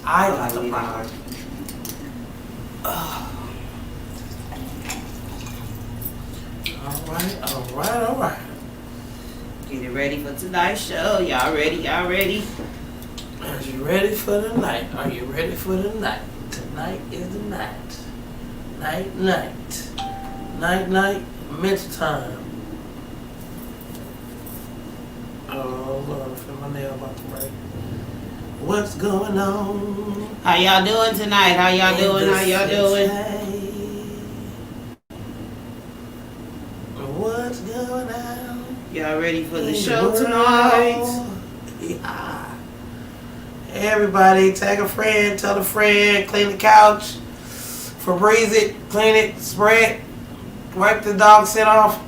I got the problem. All right. Getting ready for tonight's show. Y'all ready? Are you ready for the night? Are you ready for the night? Tonight is the night. Night. Mental time. Oh, Lord, I feel my nail about to break. What's going on? How y'all doing tonight? How y'all doing? What's going on? Y'all ready for the show tonight? Yeah. Everybody, tag a friend, tell a friend, clean the couch, Febreze it, clean it, spray it, wipe the dog shit off.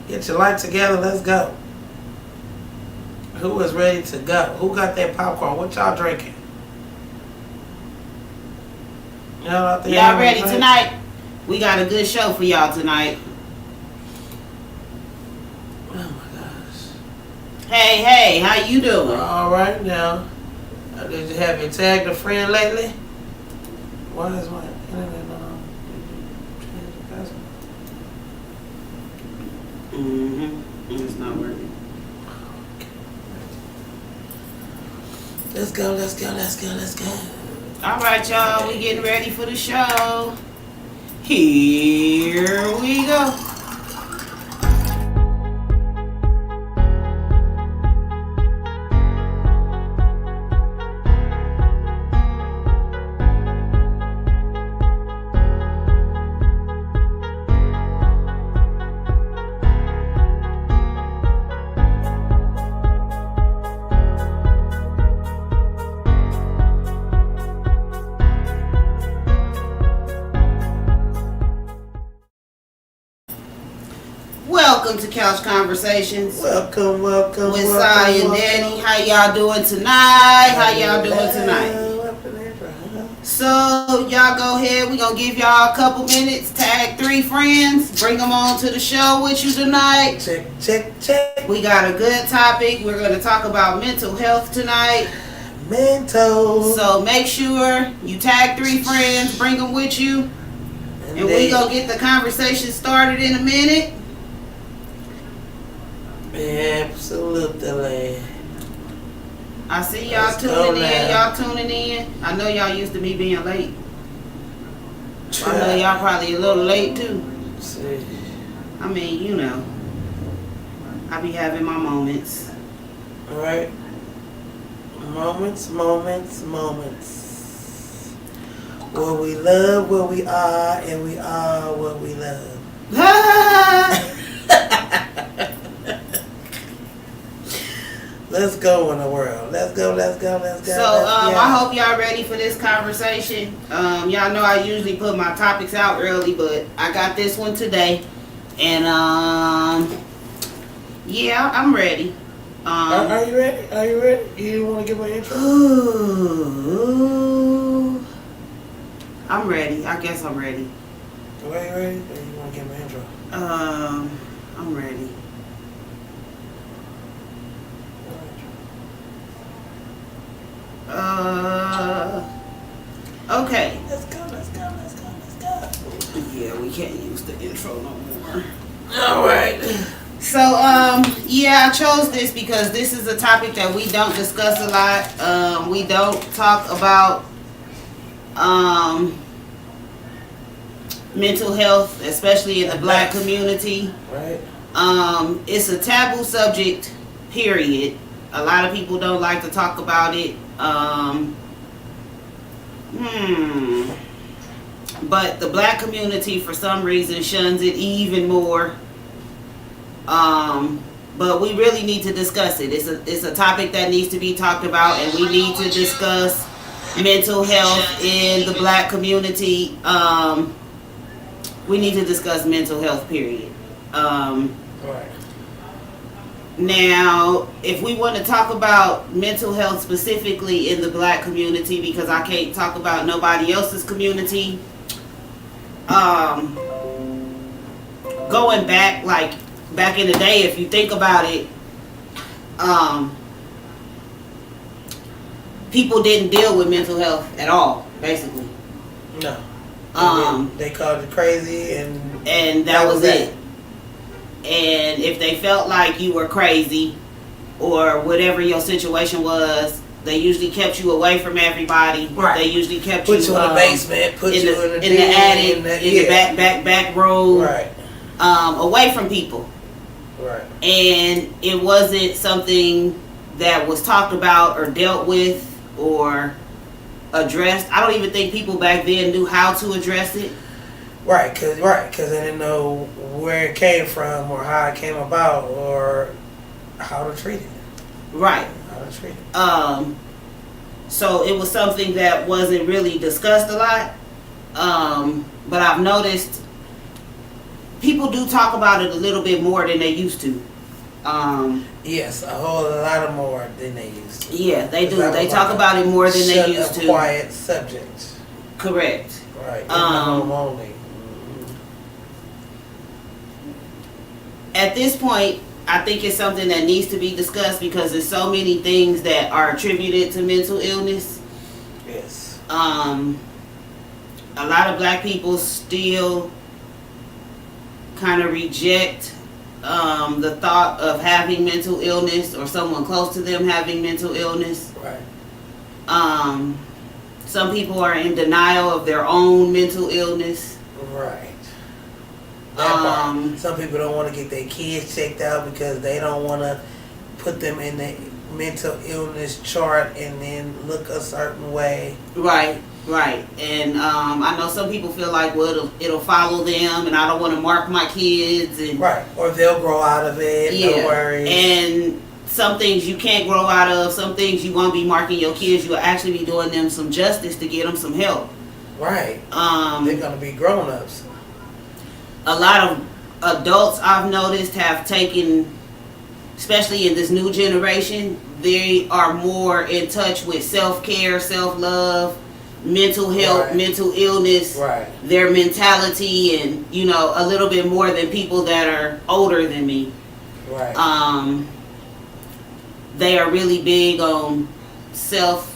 Get your life together, let's go. Who is ready to go? Who got that popcorn? What y'all drinking? Y'all ready tonight? We got a good show for y'all tonight. Oh my gosh. Hey, how you doing? All right now. Did you have you tagged a friend lately? Why is my internet not on? Change the password. It's not working. Let's go. All right, y'all. We getting ready for the show. Here we go. Welcome to Couch Conversations. Welcome. With Sy and Danni. How y'all doing tonight? So y'all go ahead. We're gonna give y'all a couple minutes. Tag 3 friends. Bring them on to the show with you tonight. Check. We got a good topic. We're gonna talk about mental health tonight. So make sure you tag 3 friends. Bring them with you. And we gonna get the conversation started in a minute. Absolutely. I see y'all tuning in. Y'all tuning in. I know y'all used to me being late. I know y'all probably a little late too. See. I mean, you know, I be having my moments. All right. Moments. What we love, what we are, and we are what we love. Let's go in the world. Let's go. So, I hope y'all ready for this conversation. Y'all know I usually put my topics out early, but I got this one today. And, yeah, I'm ready. Are you ready? You want to give an intro? I'm ready. I guess I'm ready. Are you ready? Or you want to give an intro? I'm ready. Okay. Let's go. Yeah, we can't use the intro no more. All right. So, yeah, I chose this because this is a topic that we don't discuss a lot. We don't talk about mental health, especially in the black community. Right. It's a taboo subject, period. A lot of people don't like to talk about it. But the black community, for some reason, shuns it even more. But we really need to discuss it. It's a topic that needs to be talked about, and we need to discuss mental health in the black community. We need to discuss mental health, period. Right. Now, if we want to talk about mental health specifically in the black community, because I can't talk about nobody else's community, going back, like back in the day, if you think about it, people didn't deal with mental health at all, basically. No. They called you crazy, and that was it. And if they felt like you were crazy or whatever your situation was, they usually kept you away from everybody. Right. They usually kept you in the basement, put you in the attic, in the back room. Right. Away from people. Right. And it wasn't something that was talked about or dealt with or addressed. I don't even think people back then knew how to address it. Right, because they didn't know where it came from or how it came about or how to treat it. Right. How to treat it. So it was something that wasn't really discussed a lot. But I've noticed people do talk about it a little bit more than they used to. Yes, a whole lot more than they used to. Yeah, they do. They talk about it more than they used to. Quiet subject. Correct. Right. In the home only. At this point, I think it's something that needs to be discussed because there's so many things that are attributed to mental illness. Yes. A lot of black people still kind of reject the thought of having mental illness or someone close to them having mental illness. Right. Some people are in denial of their own mental illness. Right. Some people don't want to get their kids checked out because they don't want to put them in the mental illness chart and then look a certain way. Right. And I know some people feel like, well, it'll follow them, and I don't want to mark my kids. And right, or they'll grow out of it. Yeah. No worries. And some things you can't grow out of. Some things you won't be marking your kids. You'll actually be doing them some justice to get them some help. Right. They're gonna be grown-ups. A lot of adults I've noticed have taken, especially in this new generation, they are more in touch with self-care, self-love, mental health, right. Mental illness, right. Their mentality, and a little bit more than people that are older than me. Right. They are really big on self-love.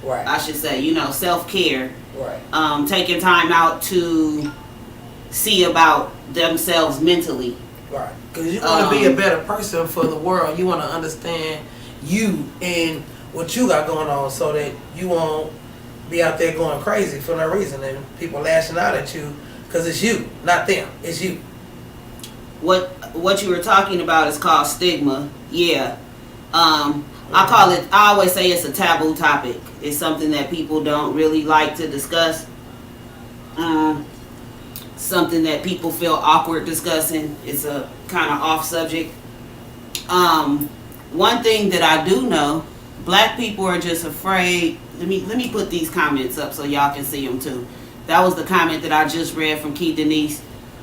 Right. I should say, self-care. Right. Taking time out to see about themselves mentally. Right. Because you want to be a better person for the world. You want to understand you and what you got going on so that you won't be out there going crazy for no reason and people lashing out at you because it's you, not them. It's you. What you were talking about is called stigma. Yeah. I always say it's a taboo topic. It's something that people don't really like to discuss. Something that people feel awkward discussing. It's a kind of off subject. One thing that I do know, black people are just afraid. Let me put these comments up so y'all can see them too. That was the comment that I just read from Sy Danni.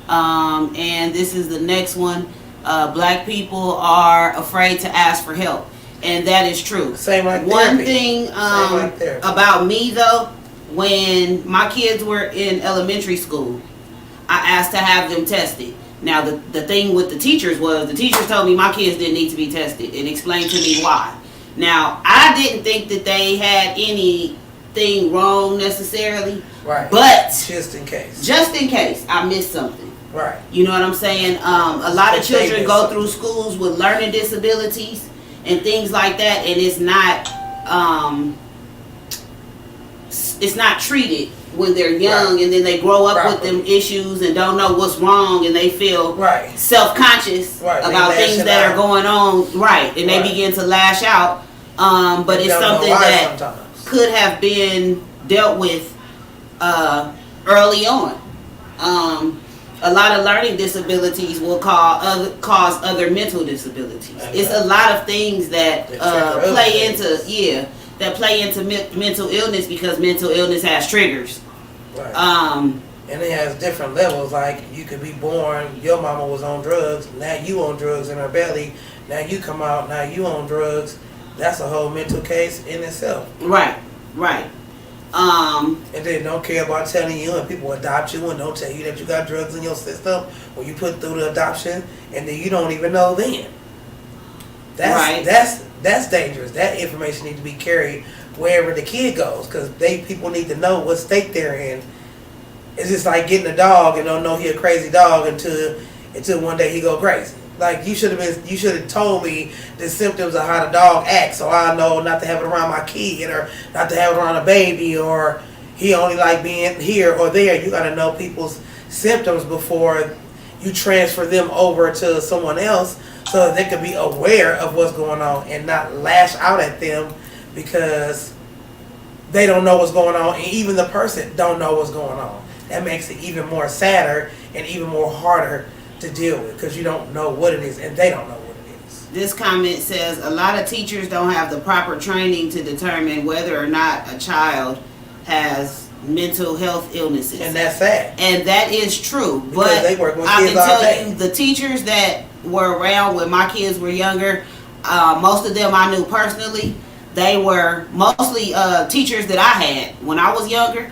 And this is the next one. Black people are afraid to ask for help. And that is true. Same like one therapy. Thing about me though, when my kids were in elementary school, I asked to have them tested. Now the thing with the teachers was the teachers told me my kids didn't need to be tested and explained to me why. Now I didn't think that they had anything wrong necessarily. Right. But just in case I missed something. Right. You know what I'm saying? A lot of children go through schools with learning disabilities and things like that, and it's not treated when they're young, right. And then they grow up with them issues and don't know what's wrong, and they feel right. self-conscious about things that are going on, right? And they begin to lash out. But it's something that sometimes could have been dealt with early on. A lot of learning disabilities will cause other mental disabilities. Exactly. It's a lot of things that play into mental illness because mental illness has triggers. Right. And it has different levels. Like you could be born, your mama was on drugs, now you on drugs in her belly. Now you come out, now you on drugs. That's a whole mental case in itself. Right. And they don't care about telling you, and people adopt you and don't tell you that you got drugs in your system when you put through the adoption, and then you don't even know then. That's that's dangerous. That information needs to be carried wherever the kid goes, because people need to know what state they're in. It's just like getting a dog and don't know he a crazy dog until one day he go crazy. Like you should have told me the symptoms of how the dog acts, so I know not to have it around my kid or not to have it around a baby, or he only like being here or there. You got to know people's symptoms before you transfer them over to someone else, so that they can be aware of what's going on and not lash out at them because they don't know what's going on, and even the person don't know what's going on. That makes it even more sadder and even more harder to deal with, because you don't know what it is and they don't know what it is. This comment says a lot of teachers don't have the proper training to determine whether or not a child has mental health illnesses. And that's sad. And that is true. Because but they work with I kids can all tell day. you, the teachers that were around when my kids were younger, most of them I knew personally. They were mostly teachers that I had when I was younger.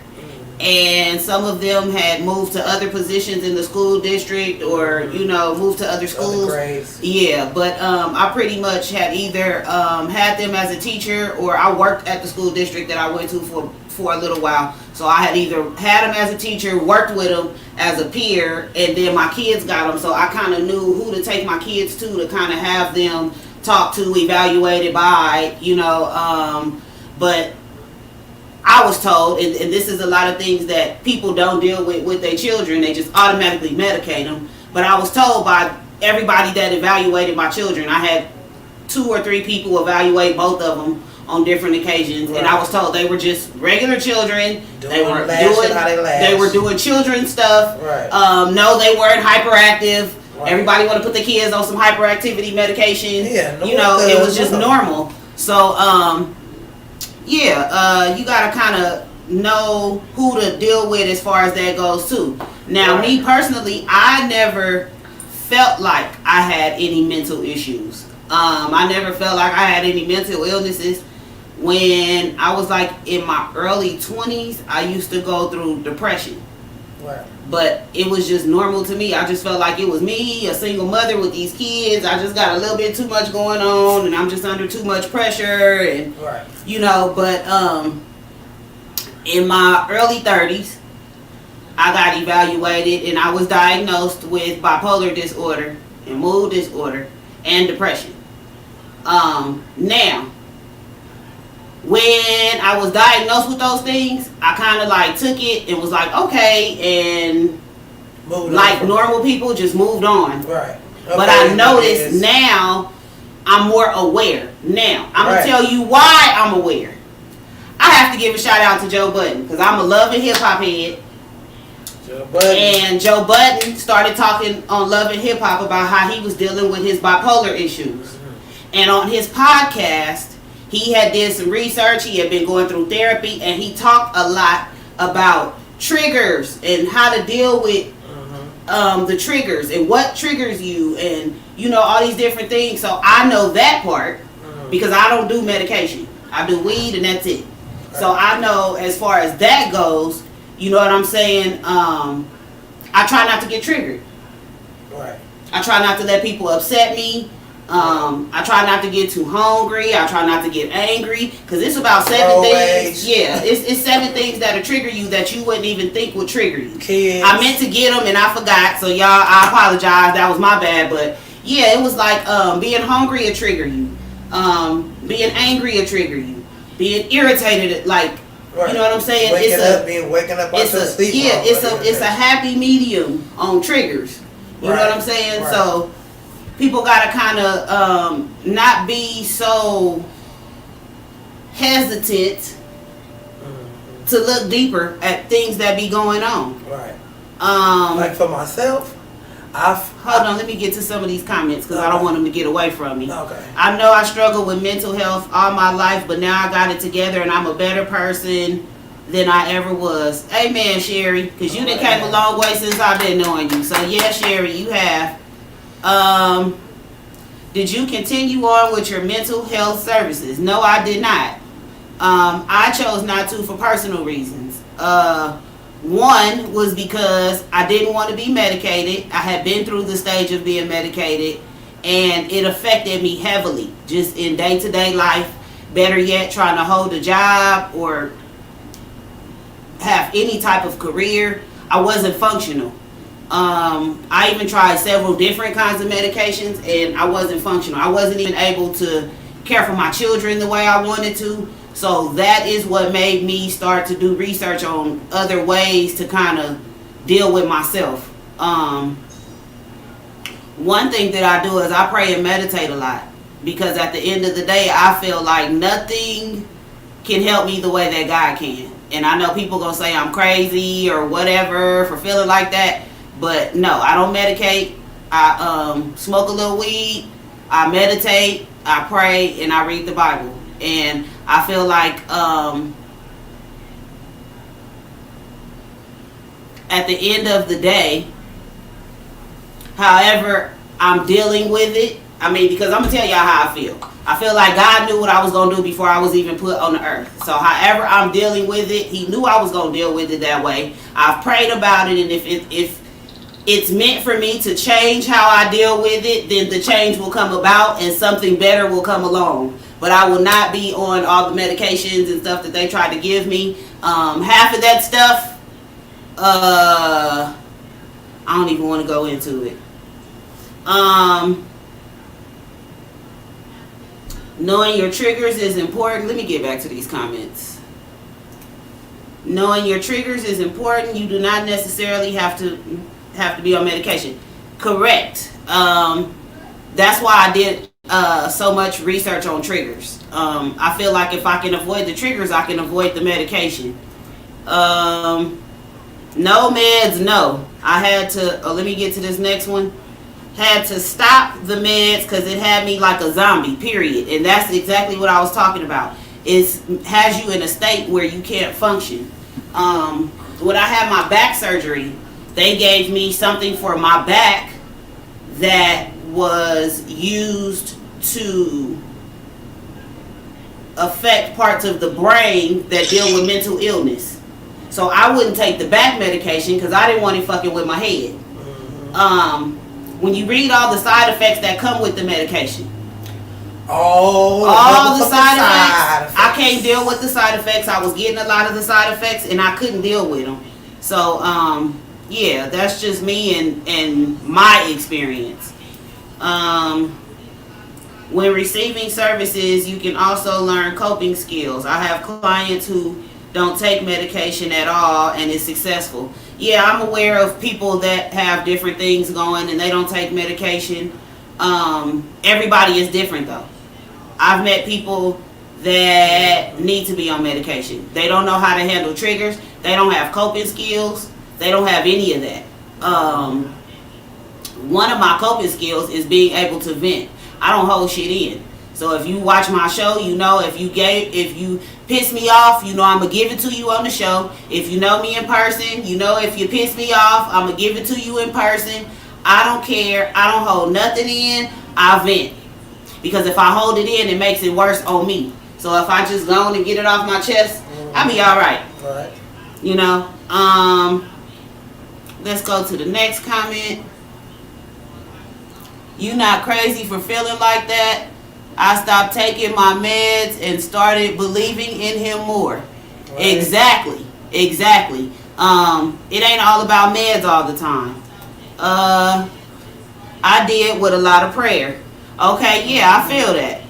And some of them had moved to other positions in the school district, or moved to other schools. Other grades. Yeah, but I pretty much had either had them as a teacher, or I worked at the school district that I went to for a little while. So I had either had them as a teacher, worked with them as a peer, and then my kids got them. So I kind of knew who to take my kids to kind of have them talked to, evaluated by, but I was told, and this is a lot of things that people don't deal with their children, they just automatically medicate them. But I was told by everybody that evaluated my children, I had 2 or 3 people evaluate both of them on different occasions, right. And I was told they were just regular children. They were doing children stuff. Right. No, they weren't hyperactive. Right. Everybody want to put their kids on some hyperactivity medication. Yeah, it was just normal. So, you gotta kind of know who to deal with as far as that goes too. Now, right. Me personally, I never felt like I had any mental issues. I never felt like I had any mental illnesses. When I was like in my early 20s, I used to go through depression. Right. But it was just normal to me. I just felt like it was me, a single mother with these kids. I just got a little bit too much going on, and I'm just under too much pressure, and right. But in my early 30s, I got evaluated, and I was diagnosed with bipolar disorder and mood disorder and depression. Now, when I was diagnosed with those things, I kind of like took it and was like, okay, and like normal people just moved on. Right. Okay. But I noticed now I'm more aware. Now, I'm going to tell you why I'm aware. I have to give a shout out to Joe Budden, because I'm a Love and Hip Hop head. Joe Budden. And Joe Budden started talking on Love and Hip Hop about how he was dealing with his bipolar issues. Mm-hmm. And on his podcast, he had did some research, he had been going through therapy, and he talked a lot about triggers and how to deal with the triggers and what triggers you, and all these different things. So I know that part because I don't do medication. I do weed and that's it. Right. So I know as far as that goes, you know what I'm saying? I try not to get triggered. Right. I try not to let people upset me. I try not to get too hungry. I try not to get angry, because it's about 7 things. Yeah, it's 7 things that'll trigger you that you wouldn't even think would trigger you. Kids. I meant to get them and I forgot, so y'all, I apologize. That was my bad. But yeah, it was like being hungry will trigger you. Being angry will trigger you. Being irritated, like right. You know what I'm saying? Waking up out your sleep. Yeah, it's a happy medium on triggers. You know what I'm saying? Right. So people gotta kind of not be so hesitant to look deeper at things that be going on. Right. Like for myself, hold on, let me get to some of these comments, because I don't want them to get away from me. Okay. I know I struggled with mental health all my life, but now I got it together and I'm a better person than I ever was. Amen, Sherry, because you done came a long way since I've been knowing you. So yeah, Sherry, you have. Did you continue on with your mental health services? No, I did not. I chose not to for personal reasons. One was because I didn't want to be medicated. I had been through the stage of being medicated, And it affected me heavily, just in day-to-day life. Better yet, trying to hold a job or have any type of career. I wasn't functional. I even tried several different kinds of medications, and I wasn't functional. I wasn't even able to care for my children the way I wanted to. So that is what made me start to do research on other ways to kind of deal with myself. One thing that I do is I pray and meditate a lot, because at the end of the day, I feel like nothing can help me the way that God can. And I know people gonna say I'm crazy or whatever for feeling like that, but no, I don't medicate. I smoke a little weed, I meditate, I pray, and I read the Bible. And I feel like at the end of the day, however I'm dealing with it, I mean, because I'm going to tell y'all how I feel. I feel like God knew what I was going to do before I was even put on the earth. So however I'm dealing with it, he knew I was going to deal with it that way. I've prayed about it, and if it's meant for me to change how I deal with it, then the change will come about and something better will come along. But I will not be on all the medications and stuff that they tried to give me. Half of that stuff, I don't even want to go into it. Knowing your triggers is important. Let me get back to these comments. Knowing your triggers is important. You do not necessarily have to be on medication. Correct. That's why I did so much research on triggers. I feel like if I can avoid the triggers, I can avoid the medication. No meds, no. I had to, let me get to this next one. Had to stop the meds because it had me like a zombie, period. And that's exactly what I was talking about. It has you in a state where you can't function. When I had my back surgery, they gave me something for my back that was used to affect parts of the brain that deal with mental illness. So I wouldn't take the back medication because I didn't want it fucking with my head. When you read all the side effects that come with the medication, all the side effects, I can't deal with the side effects. I was getting a lot of the side effects and I couldn't deal with them. So yeah, that's just me and my experience. When receiving services, you can also learn coping skills. I have clients who don't take medication at all and is successful. Yeah, I'm aware of people that have different things going and they don't take medication. Everybody is different though. I've met people that need to be on medication. They don't know how to handle triggers. They don't have coping skills. They don't have any of that. One of my coping skills is being able to vent. I don't hold shit in. So if you watch my show, you know if you piss me off, you know I'm going to give it to you on the show. If you know me in person, you know if you piss me off, I'm going to give it to you in person. I don't care. I don't hold nothing in. I vent. Because if I hold it in, it makes it worse on me. So if I just go on and get it off my chest, I'll be all right. Right. You know? Let's go to the next comment. You not crazy for feeling like that. I stopped taking my meds and started believing in him more. Right. Exactly. It ain't all about meds all the time. I did with a lot of prayer. Okay, yeah, I feel that.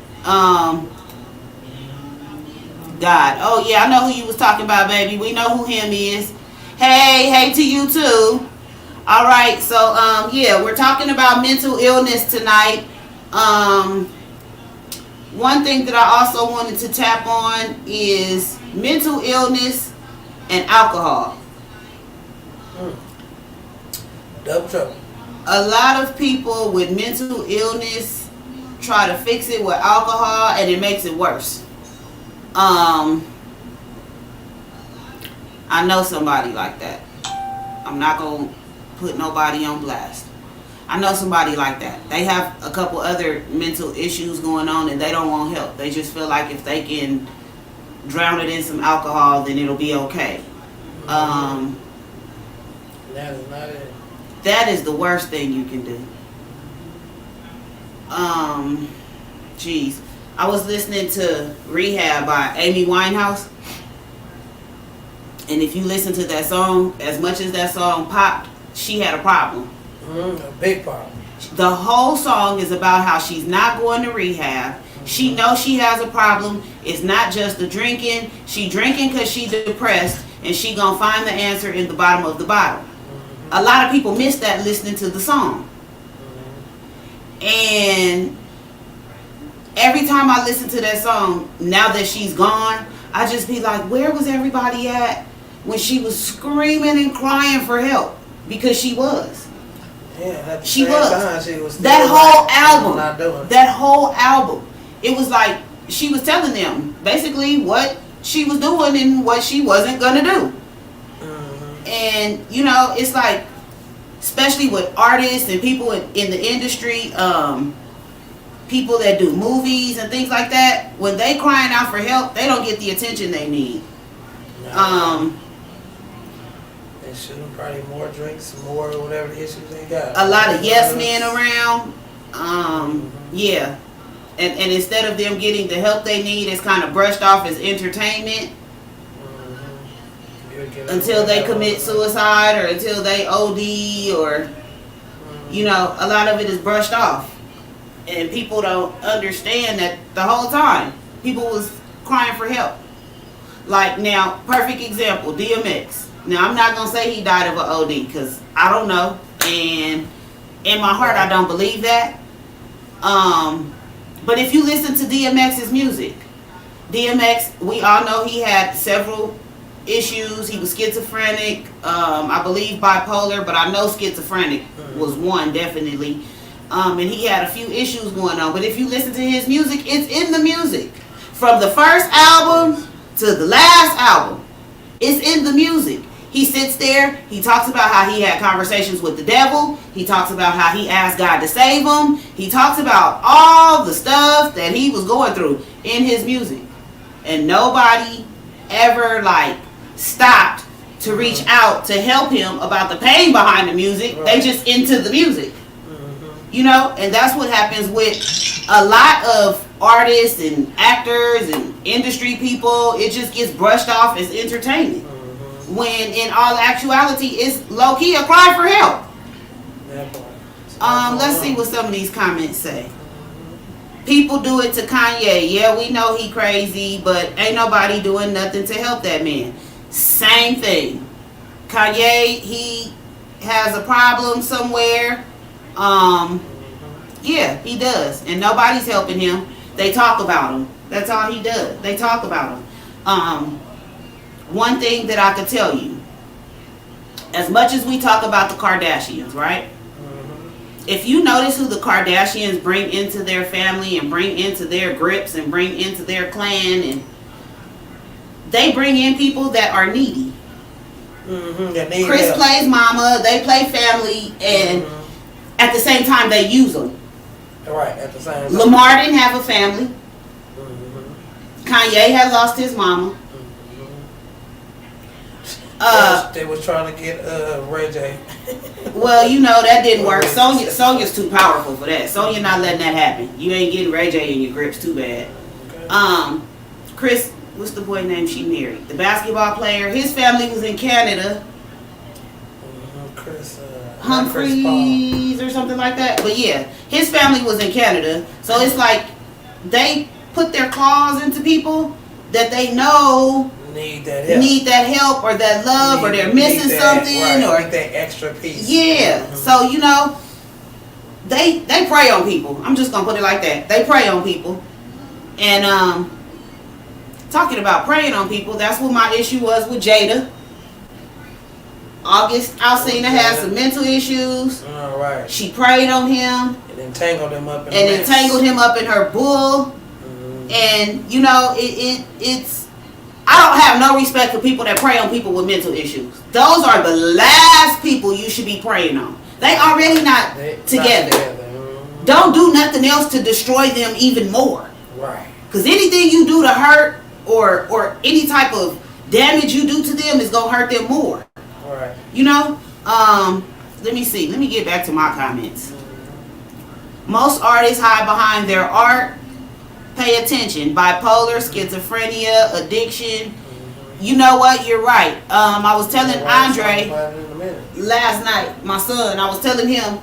God. Oh yeah, I know who you was talking about, baby. We know who him is. Hey to you too. All right, so yeah, we're talking about mental illness tonight. One thing that I also wanted to tap on is mental illness and alcohol. Double trouble. A lot of people with mental illness try to fix it with alcohol and it makes it worse. I know somebody like that. I'm not going to put nobody on blast. I know somebody like that. They have a couple other mental issues going on and they don't want help. They just feel like if they can drown it in some alcohol, then it'll be okay. That is not it. That is the worst thing you can do. Jeez. I was listening to Rehab by Amy Winehouse. And if you listen to that song, as much as that song popped, she had a problem. A big problem. The whole song is about how she's not going to rehab. She knows she has a problem. It's not just the drinking. She drinking because she's depressed, and she gonna find the answer in the bottom of the bottle. A lot of people miss that listening to the song. And every time I listen to that song, now that she's gone, I just be like, where was everybody at when she was screaming and crying for help? Because she was. Yeah, she was that whole album. That whole album. It was like she was telling them basically what she was doing and what she wasn't gonna do. And you know, it's like, especially with artists and people in the industry, people that do movies and things like that, when they crying out for help, they don't get the attention they need. They should probably more drinks, more whatever the issues they got. A lot of yes men around. Yeah. And instead of them getting the help they need, it's kind of brushed off as entertainment until they commit suicide or until they OD, or you know, a lot of it is brushed off. And people don't understand that the whole time people was crying for help. Like now, perfect example, DMX. Now I'm not gonna say he died of an OD because I don't know, and in my heart I don't believe that. But if you listen to DMX's music, DMX, we all know he had several issues. He was schizophrenic, I believe bipolar, but I know schizophrenic was one definitely. And he had a few issues going on. But if you listen to his music, it's in the music. From the first album to the last album, it's in the music. He sits there, he talks about how he had conversations with the devil. He talks about how he asked God to save him. He talks about all the stuff that he was going through in his music. And nobody ever like stopped to reach out to help him about the pain behind the music. Right. They just into the music. You know, and that's what happens with a lot of artists and actors and industry people. It just gets brushed off as entertainment. When in all actuality, it's low-key a cry for help. Let's see what some of these comments say. People do it to Kanye. Yeah, we know he crazy, but ain't nobody doing nothing to help that man. Same thing. Kanye, he has a problem somewhere. Yeah, he does. And nobody's helping him. They talk about him. That's all he does. They talk about him. One thing that I could tell you, as much as we talk about the Kardashians, right? If you notice who the Kardashians bring into their family and bring into their grips and bring into their clan, and they bring in people that are needy. Chris plays mama, they play family, and at the same time they use them. Right, at the same time. Lamar didn't have a family. Kanye had lost his mama. They was trying to get Ray J. Well, you know that didn't work. Sonya's too powerful for that. Sonya not letting that happen. You ain't getting Ray J in your grips too bad. Okay. Chris, what's the boy name she married? The basketball player. His family was in Canada. Chris Humphreys or something like that. But yeah, his family was in Canada. So it's like they put their claws into people that they know need that help or that love, or they're missing something, right, or that extra piece. Yeah. So you know, they prey on people. I'm just gonna put it like that. They prey on people. And talking about preying on people, that's what my issue was with Jada. August Alsina had some mental issues. All right. She preyed on him and entangled him up in her bull. And you know, it's I don't have no respect for people that prey on people with mental issues. Those are the last people you should be preying on. They already not together. Don't do nothing else to destroy them even more. Right. Because anything you do to hurt or any type of damage you do to them is going to hurt them more. Right. You know? Let me see. Let me get back to my comments. Most artists hide behind their art. Pay attention. Bipolar, schizophrenia, addiction. You know what? You're right. I was telling Andre last night, my son, I was telling him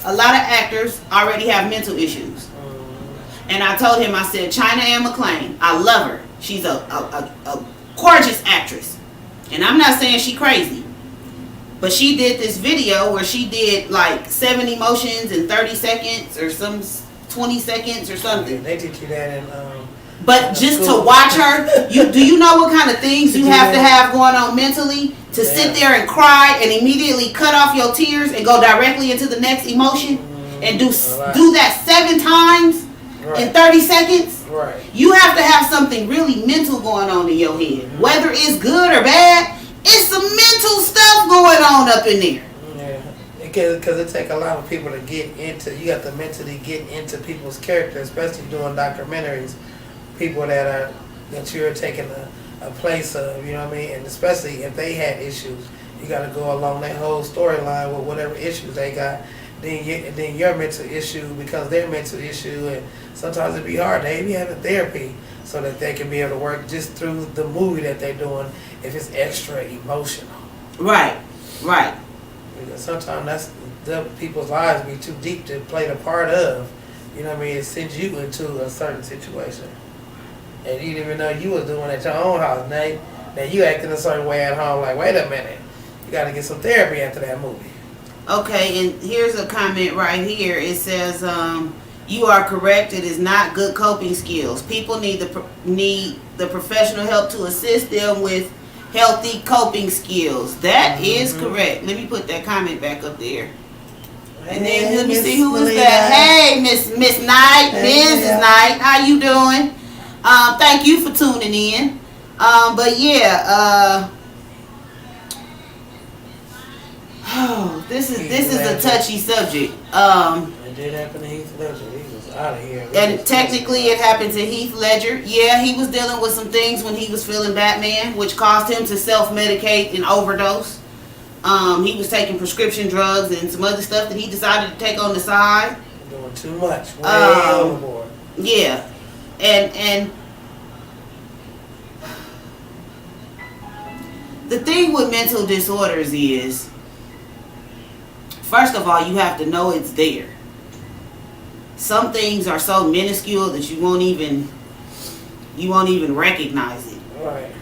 a lot of actors already have mental issues. And I told him, I said, China Anne McClain, I love her. She's a gorgeous actress. And I'm not saying she crazy. But she did this video where she did like 7 emotions in 30 seconds or some 20 seconds or something. Yeah, they teach you that in but just to watch her, do you know what kind of things you have to have going on mentally to sit there and cry and immediately cut off your tears and go directly into the next emotion and do that 7 times in 30 seconds? Right. You have to have something really mental going on in your head. Whether it's good or bad, it's some mental stuff going on up in there. Yeah, because it takes a lot of people to get into. You got to mentally get into people's characters, especially doing documentaries. People that you're taking a place of, you know what I mean, and especially if they had issues, you got to go along that whole storyline with whatever issues they got. Then your mental issue becomes their mental issue, and sometimes it be hard. They be having therapy so that they can be able to work just through the movie that they're doing if it's extra emotional. Right. Because sometimes people's lives be too deep to play the part of. You know what I mean? It sends you into a certain situation. And you didn't even know you was doing it at your own house. Now you acting a certain way at home. Like, wait a minute. You got to get some therapy after that movie. Okay, and here's a comment right here. It says, you are correct. It is not good coping skills. People need the professional help to assist them with healthy coping skills. That is correct. Let me put that comment back up there. And then let me see who is that. Hey, Miss Knight, Mrs. Knight, how you doing? Thank you for tuning in. But yeah, this is a touchy subject. It did happen to Heath Ledger. He was out of here. And technically it happened to Heath Ledger. Yeah, he was dealing with some things when he was feeling Batman, which caused him to self-medicate and overdose. He was taking prescription drugs and some other stuff that he decided to take on the side. Doing too much. Way overboard. Yeah. And the thing with mental disorders is, first of all, you have to know it's there. Some things are so minuscule that you won't even recognize it. Right.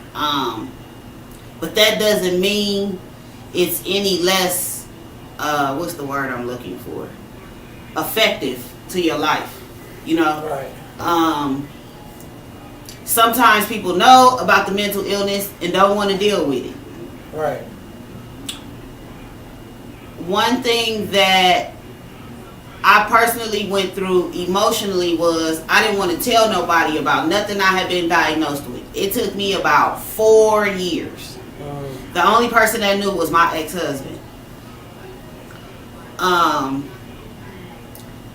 But that doesn't mean it's any less what's the word I'm looking for? Effective to your life. You know? Right. Sometimes people know about the mental illness and don't want to deal with it. Right. One thing that I personally went through emotionally was I didn't want to tell nobody about nothing I had been diagnosed with. It took me about 4 years. The only person that knew was my ex-husband.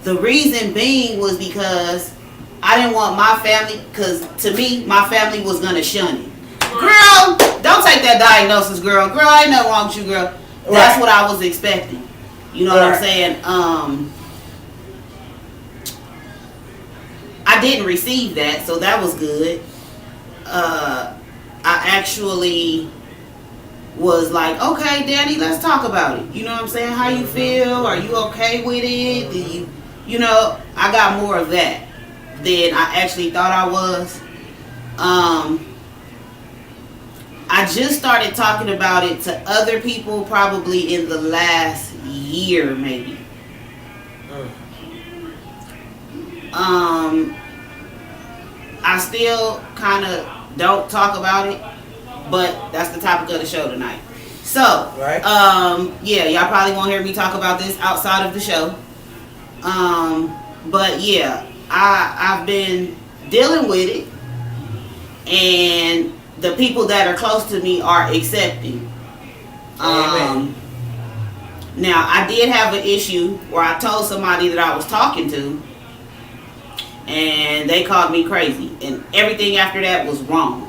The reason being was because I didn't want my family, because to me, my family was going to shun it. Girl, don't take that diagnosis, girl. Girl, ain't nothing wrong with you, girl. That's what I was expecting. You know what I'm saying? I didn't receive that, so that was good. I actually was like, okay, Danny, let's talk about it. You know what I'm saying? How you feel? Are you okay with it? Do you know, I got more of that than I actually thought I was. I just started talking about it to other people probably in the last year, maybe. I still kind of don't talk about it, but that's the topic of the show tonight. So, yeah, y'all probably won't hear me talk about this outside of the show. But yeah, I've been dealing with it, and the people that are close to me are accepting. Now, I did have an issue where I told somebody that I was talking to, and they called me crazy, and everything after that was wrong.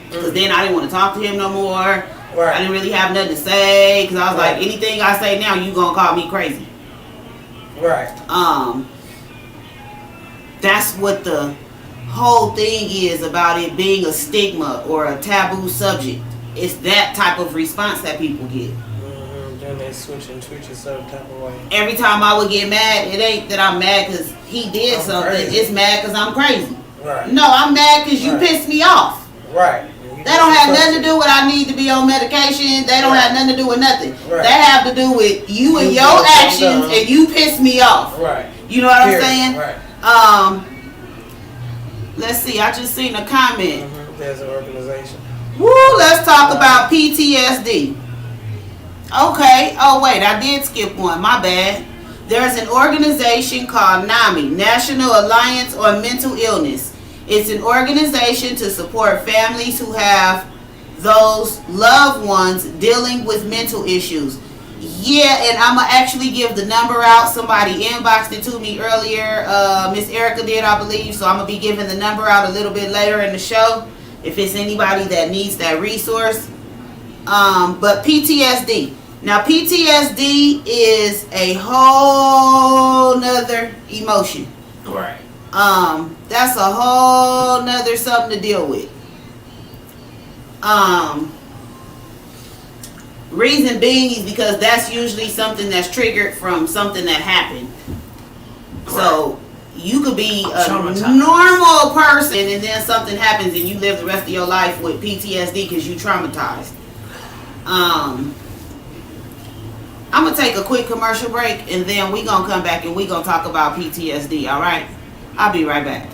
Because then I didn't want to talk to him no more. I didn't really have nothing to say, because I was like, anything I say now, you gonna call me crazy. Right. That's what the whole thing is about it being a stigma or a taboo subject. It's that type of response that people get. Then they switch and treat you some type of way. Every time I would get mad, it ain't that I'm mad because he did something. Crazy. It's mad because I'm crazy. Right. No, I'm mad because you pissed me off. Right. That don't have nothing to do with I need to be on medication. They don't have nothing to do with nothing. Right. That have to do with you and your actions, and you piss me off. Right. You know what I'm saying? Right. Let's see. I just seen a comment. There's an organization. Woo! Let's talk about PTSD. Okay. Oh wait, I did skip one. My bad. There's an organization called NAMI, National Alliance on Mental Illness. It's an organization to support families who have those loved ones dealing with mental issues. Yeah, and I'm going to actually give the number out. Somebody inboxed it to me earlier. Miss Erica did, I believe. So I'm going to be giving the number out a little bit later in the show if it's anybody that needs that resource. But PTSD. Now, PTSD is a whole nother emotion. Right. That's a whole nother something to deal with. Reason being is because that's usually something that's triggered from something that happened. Right. So you could be a normal person and then something happens and you live the rest of your life with PTSD because you traumatized. I'm going to take a quick commercial break and then we're going to come back and we're going to talk about PTSD, all right? I'll be right back.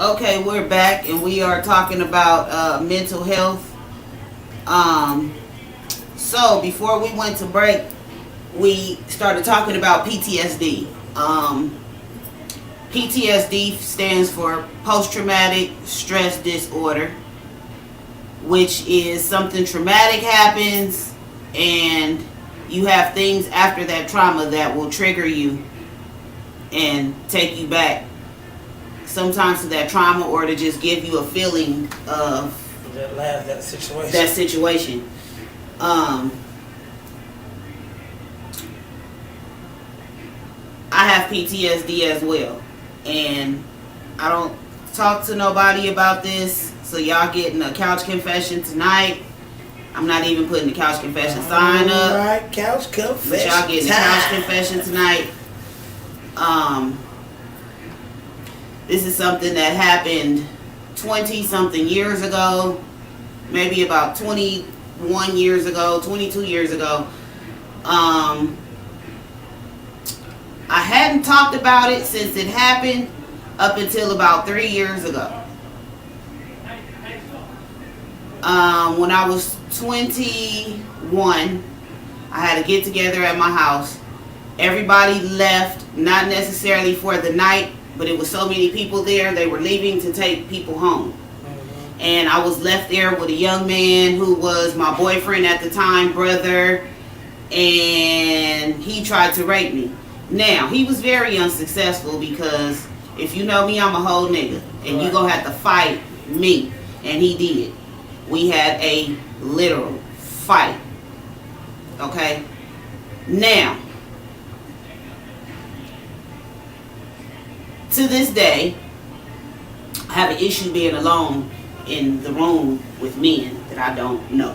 Okay, we're back and we are talking about mental health. So before we went to break, we started talking about PTSD. PTSD stands for post-traumatic stress disorder, which is something traumatic happens and you have things after that trauma that will trigger you and take you back sometimes to that trauma or to just give you a feeling of that situation. I have PTSD as well, and I don't talk to nobody about this, so y'all getting a couch confession tonight. I'm not even putting the couch confession sign up. Right, couch confession. But y'all getting a couch confession tonight. This is something that happened 20-something years ago, maybe about 21 years ago, 22 years ago. I hadn't talked about it since it happened up until about 3 years ago. When I was 21, I had a get together at my house. Everybody left, not necessarily for the night, but it was so many people there, they were leaving to take people home. And I was left there with a young man who was my boyfriend at the time, brother, and he tried to rape me. Now, he was very unsuccessful because if you know me, I'm a whole nigga, and you gonna have to fight me, and he did. We had a literal fight, okay? Now, to this day, I have an issue being alone in the room with men that I don't know.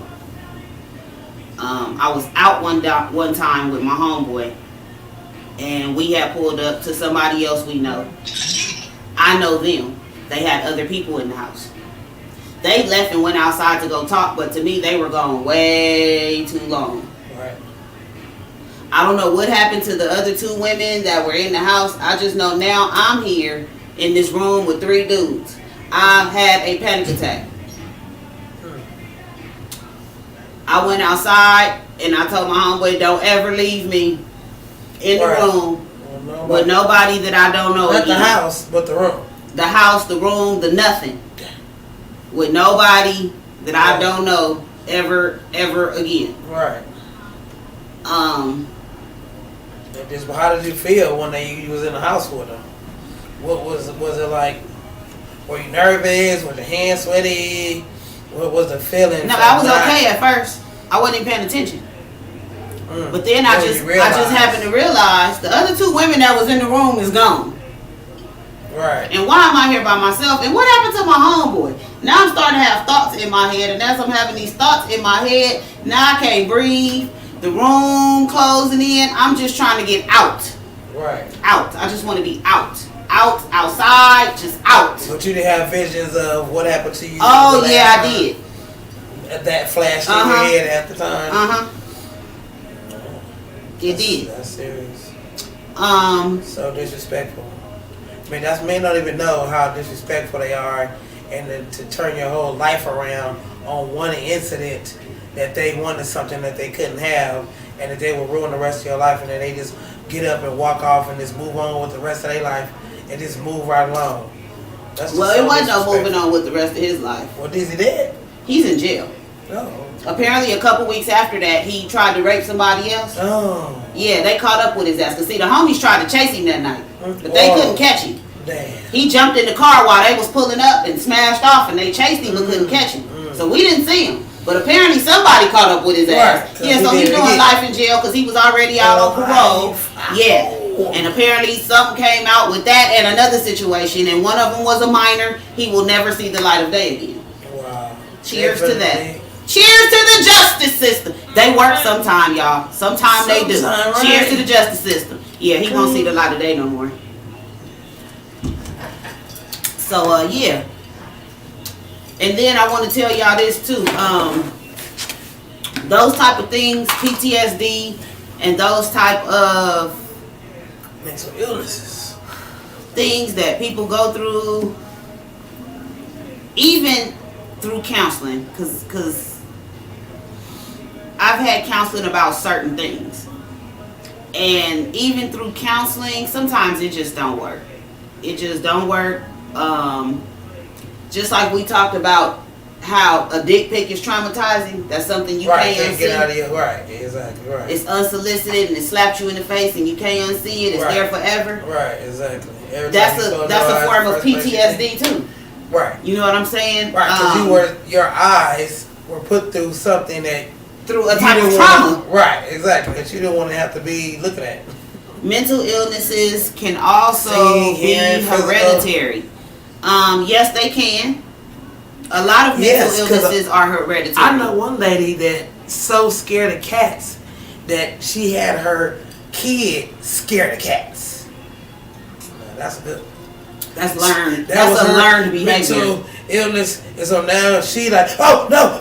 I was out one time with my homeboy, and we had pulled up to somebody else we know. I know them. They had other people in the house. They left and went outside to go talk, but to me, they were gone way too long. Right. I don't know what happened to the other two women that were in the house. I just know now I'm here in this room with 3 dudes. I had a panic attack. I went outside and I told my homeboy, don't ever leave me in the room with nobody that I don't know. Not the house, but the room. The house, the room, the nothing. With nobody that I don't know ever again. Right. Just how did you feel when you was in the house with them? What was it like? Were you nervous? Was your hands sweaty? What was the feeling? No, I was okay at first. I wasn't even paying attention. But then I just happened to realize the other two women that was in the room is gone. Right. And why am I here by myself? And what happened to my homeboy? Now I'm starting to have thoughts in my head, and as I'm having these thoughts in my head, now I can't breathe. The room closing in. I'm just trying to get out. Right. Out. I just want to be out. Out, outside, just out. But you didn't have visions of what happened to you? Oh, yeah, I did. That flashed in your head at the time? It did. That's serious. So disrespectful. I mean, that's may not even know how disrespectful they are, and to turn your whole life around on one incident that they wanted something that they couldn't have, and that they will ruin the rest of your life, and then they just get up and walk off and just move on with the rest of their life and just move right along. Well, it wasn't no moving on with the rest of his life. What is he dead? He's in jail. Oh. Apparently, a couple weeks after that, he tried to rape somebody else. Oh. Yeah, they caught up with his ass. Cause see, the homies tried to chase him that night, but they couldn't catch him. Damn. He jumped in the car while they was pulling up and smashed off, and they chased him but couldn't catch him. So we didn't see him. But apparently somebody caught up with his ass. Right, yeah, so he's doing life in jail because he was already out on parole. Yeah. And apparently something came out with that and another situation, and one of them was a minor. He will never see the light of day again. Wow. Cheers to that. Cheers to the justice system. They work sometime, y'all. Sometime they do. Right. Cheers to the justice system. Yeah, he won't see the light of day no more. So, yeah. And then I want to tell y'all this too. Those type of things, PTSD, and those type of mental illnesses, things that people go through, even through counseling, because I've had counseling about certain things, and even through counseling, sometimes it just don't work. It just don't work. Just like we talked about how a dick pic is traumatizing. That's something you can't unsee. Get out of your right. Exactly right. It's unsolicited and it slaps you in the face and you can't unsee it. It's there forever. Right. Exactly. That's a form of PTSD too. Right. You know what I'm saying? Right. Because your eyes were put through something that through a type of trauma. Right. Exactly. That you don't want to have to be looking at. Mental illnesses can also be hereditary. Yes, they can. A lot of mental illnesses are hereditary. I know one lady that's so scared of cats that she had her kid scared of cats. That's good. That's learned. That's a learned behavior. Mental illness. And so now she like, oh no,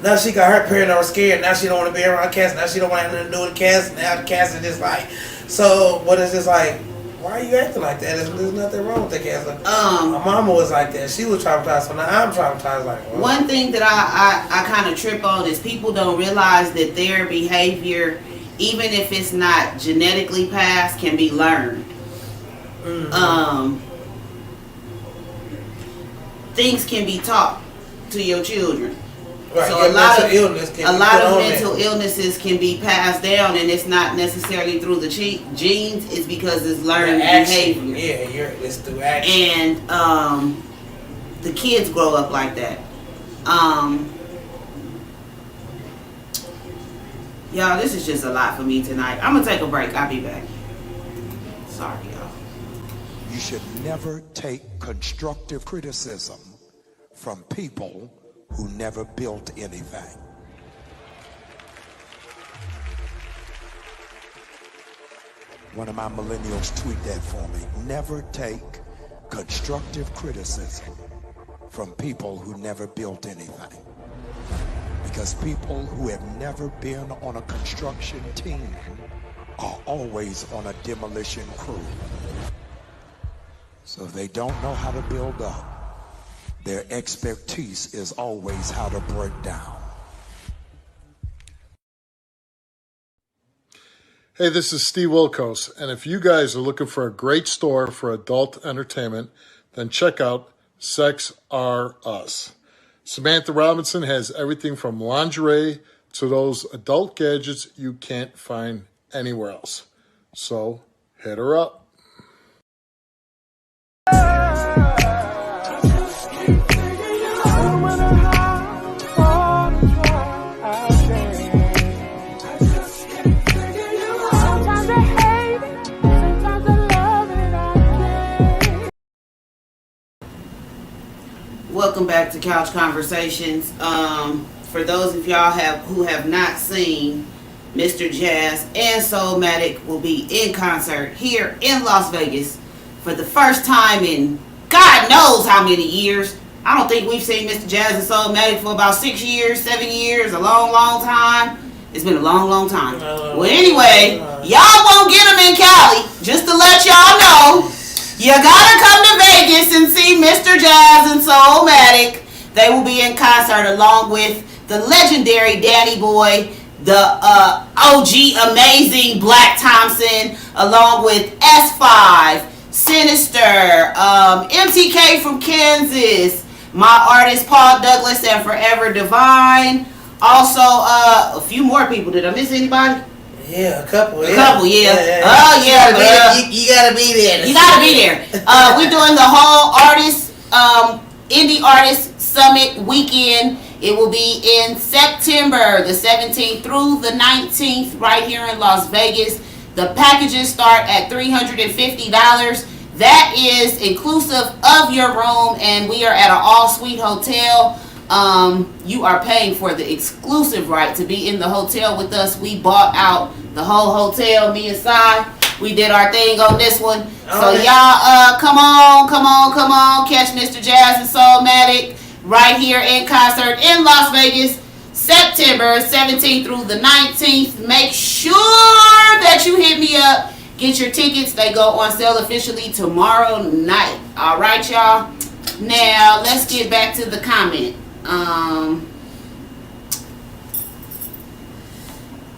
Now she got her parent or scared. Now she don't want to be around cats. Now she don't want anything to do with cats. Now the cats are just like, so what is this like? Why are you acting like that? There's nothing wrong with the cats. Like, my mama was like that. She was traumatized, so now I'm traumatized. Like, well. One thing that I kind of trip on is people don't realize that their behavior, even if it's not genetically passed, can be learned. Mm-hmm. Things can be taught to your children. Right. So a lot of mental illnesses can be passed down, and it's not necessarily through the genes. It's because it's learned behavior. Yeah, it's through action. And the kids grow up like that. Y'all, this is just a lot for me tonight. I'm gonna take a break. I'll be back. Sorry, y'all. You should never take constructive criticism from people who never built anything. One of my millennials tweet that for me. Never take constructive criticism from people who never built anything. Because people who have never been on a construction team are always on a demolition crew. So they don't know how to build up. Their expertise is always how to break down. Hey, this is Steve Wilkos, and if you guys are looking for a great store for adult entertainment, then check out Sex R Us. Samantha Robinson has everything from lingerie to those adult gadgets you can't find anywhere else. So, hit her up. Welcome back to Couch Conversations. For those of y'all who have not seen, Mr. Jazz and Soulmatic will be in concert here in Las Vegas for the first time in God knows how many years. I don't think we've seen Mr. Jazz and Soulmatic for about 6 years, 7 years, a long, long time. It's been a long, long time. Well, anyway, y'all won't get them in Cali. Just to let y'all know, you gotta come to Vegas and see Mr. Jazz and Soulmatic. They will be in concert along with the legendary Danny Boy, the OG amazing Black Thompson, along with S5, Sinister, MTK from Kansas, my artist Paul Douglas, and Forever Divine. Also, a few more people. Did I miss anybody? Yeah, a couple. A couple, yeah. You gotta be there. You gotta be there. We're doing the whole indie artist summit weekend. It will be in September the 17th through the 19th right here in Las Vegas. The packages start at $350. That is inclusive of your room, and we are at an all-suite hotel. You are paying for the exclusive right to be in the hotel with us. We bought out the whole hotel, me and Sy. We did our thing on this one. So y'all, come on, catch Mr. Jazz and Soulmatic right here in concert in Las Vegas, September 17th through the 19th. Make sure that you hit me up. Get your tickets. They go on sale officially tomorrow night. All right, y'all. Now, let's get back to the comment.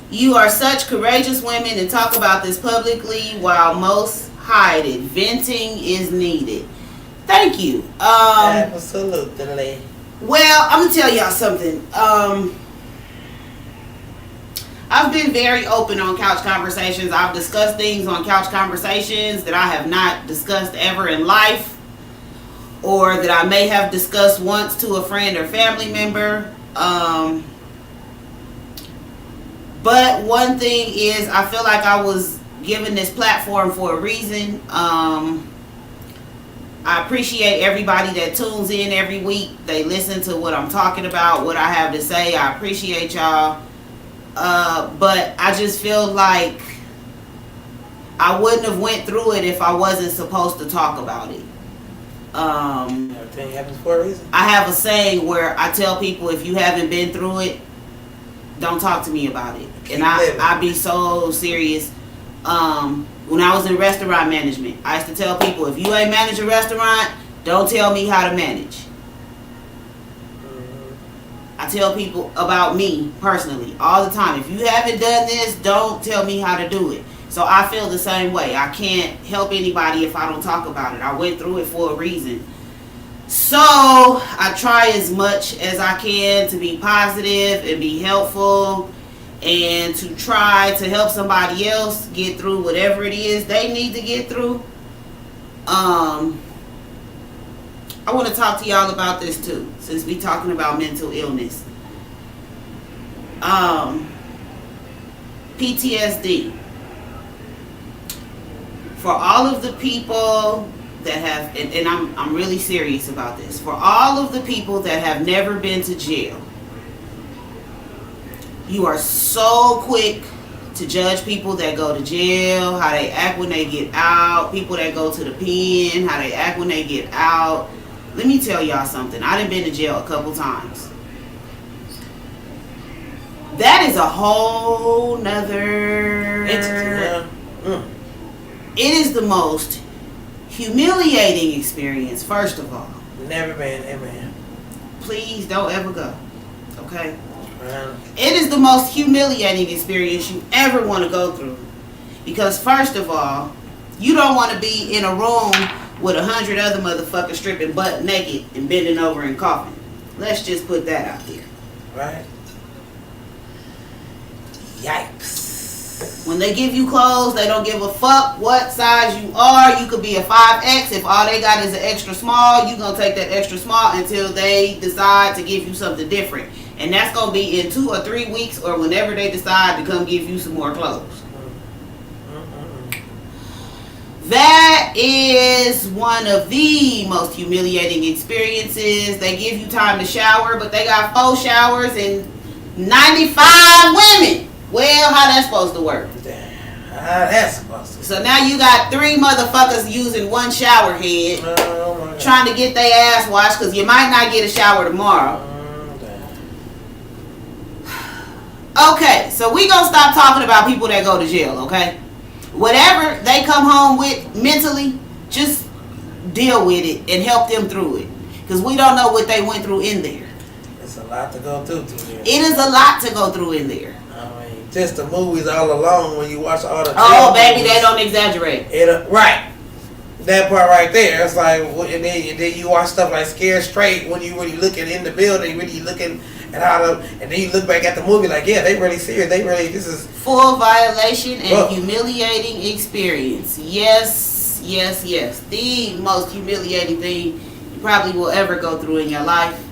You are such courageous women and talk about this publicly while most hide it. Venting is needed. Thank you. Absolutely. Well, I'm gonna tell y'all something. I've been very open on Couch Conversations. I've discussed things on Couch Conversations that I have not discussed ever in life, or that I may have discussed once to a friend or family member. But one thing is, I feel like I was given this platform for a reason. I appreciate everybody that tunes in every week. They listen to what I'm talking about, what I have to say. I appreciate y'all. But I just feel like I wouldn't have went through it if I wasn't supposed to talk about it. Everything happens for a reason. I have a saying where I tell people, if you haven't been through it, don't talk to me about it. And I be so serious. When I was in restaurant management, I used to tell people, if you ain't manage a restaurant, don't tell me how to manage. I tell people about me personally all the time. If you haven't done this, don't tell me how to do it. So I feel the same way. I can't help anybody if I don't talk about it. I went through it for a reason. So I try as much as I can to be positive and be helpful, and to try to help somebody else get through whatever it is they need to get through. I want to talk to y'all about this too, since we talking about mental illness. PTSD. For all of the people that have, and I'm really serious about this, for all of the people that have never been to jail, you are so quick to judge people that go to jail, how they act when they get out, people that go to the pen, how they act when they get out. Let me tell y'all something. I done been to jail a couple times. That is a whole nother... It is the most humiliating experience, first of all. Never been, amen. Please don't ever go, okay? It is the most humiliating experience you ever want to go through. Because first of all, you don't want to be in a room with 100 other motherfuckers stripping butt naked and bending over and coughing. Let's just put that out there. Right. Yikes. When they give you clothes, they don't give a fuck what size you are. You could be a 5X. If all they got is an extra small, you going to take that extra small until they decide to give you something different. And that's going to be in 2 or 3 weeks or whenever they decide to come give you some more clothes. That is one of the most humiliating experiences. They give you time to shower, but they got 4 showers and 95 women. Well, how that's supposed to work? How that's supposed to. So now you got 3 motherfuckers using one shower head, trying to get their ass washed because you might not get a shower tomorrow. Okay, so we gonna stop talking about people that go to jail, okay? Whatever they come home with mentally, just deal with it and help them through it. Because we don't know what they went through in there. It's a lot to go through there. It is a lot to go through in there. I mean, just the movies all alone when you watch all the baby, they don't exaggerate. Right. That part right there, it's like, and then you watch stuff like Scared Straight when you really looking in the building, really looking at how and then you look back at the movie like, yeah, they really serious. They really, this is full violation and humiliating experience. Yes, yes, yes. The most humiliating thing you probably will ever go through in your life.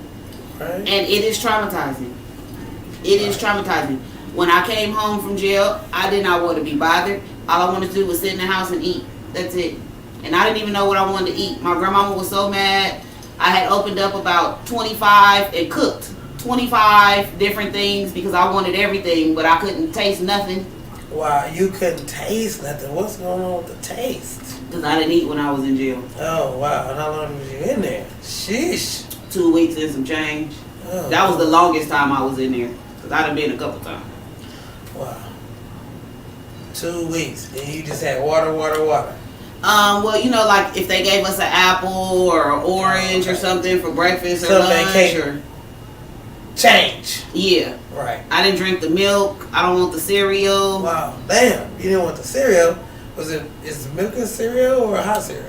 Right. And it is traumatizing. It is traumatizing. When I came home from jail, I did not want to be bothered. All I wanted to do was sit in the house and eat. That's it. And I didn't even know what I wanted to eat. My grandmama was so mad. I had opened up about 25 and cooked 25 different things because I wanted everything, but I couldn't taste nothing. Wow, you couldn't taste nothing. What's going on with the taste? Because I didn't eat when I was in jail. Oh, wow. And how long was you in there? Sheesh. 2 weeks and some change. Oh, that was the longest time I was in there. Because I done been a couple times. Wow. 2 weeks. And you just had water. Well, you know, like if they gave us an apple or an orange or something for breakfast or lunch or change. Yeah. Right. I didn't drink the milk. I don't want the cereal. Wow. Damn. You didn't want the cereal. Is milk a cereal or a hot cereal?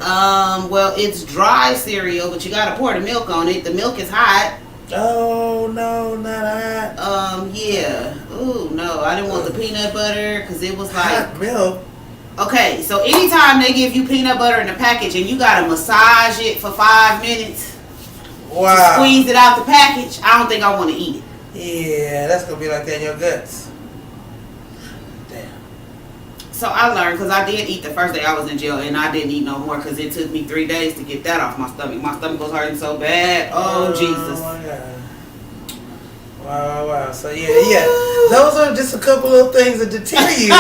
Well, it's dry cereal, but you gotta pour the milk on it. The milk is hot. Oh no, not hot. Yeah. Ooh, no, I didn't want the peanut butter because it was like hot milk. Okay, so anytime they give you peanut butter in a package and you gotta massage it for 5 minutes to squeeze it out the package, I don't think I want to eat it. Yeah, that's gonna be like that in your guts. Damn. So I learned, because I did eat the first day I was in jail, and I didn't eat no more because it took me 3 days to get that off my stomach. My stomach was hurting so bad. Oh, Jesus. Oh my God. Wow. So yeah. Those are just a couple of things that deter you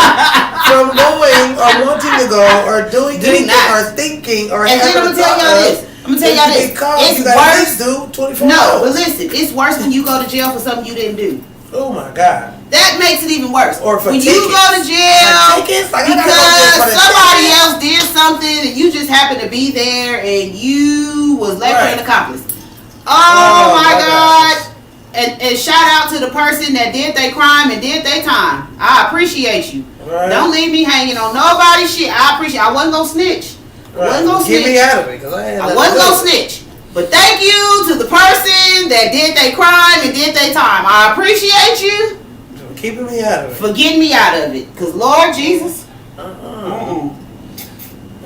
from going or wanting to go or doing anything or thinking or and then I'm gonna tell y'all this. It's worse. Do 24 no, hours. but listen, it's worse when you go to jail for something you didn't do. Oh my God. That makes it even worse. Or for when tickets. You go to jail because somebody tickets. else did something and you just happened to be there and you was left an accomplice. Oh my God. And shout out to the person that did their crime and did their time. I appreciate you. Right. Don't leave me hanging on nobody's shit. I appreciate. I wasn't gonna snitch. Right. Get me out of it, because I wasn't gonna snitch. But thank you to the person that did their crime and did their time. I appreciate you for keeping me out of it. For getting me out of it. Because Lord Jesus.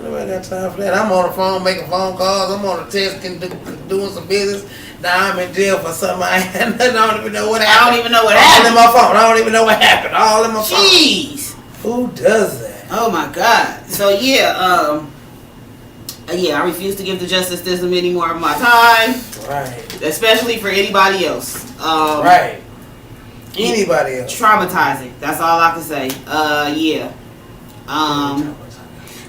Nobody got time for that. I'm on the phone making phone calls. I'm on the text doing some business. Now I'm in jail for something I don't even know what happened. I don't even know what happened. All in my phone. I don't even know what happened. All in my phone. Jeez. Who does that? Oh my God. So yeah, I refuse to give the justice system any more of my time. Right. Especially for anybody else. Right. Anybody else. Traumatizing. That's all I can say. Yeah.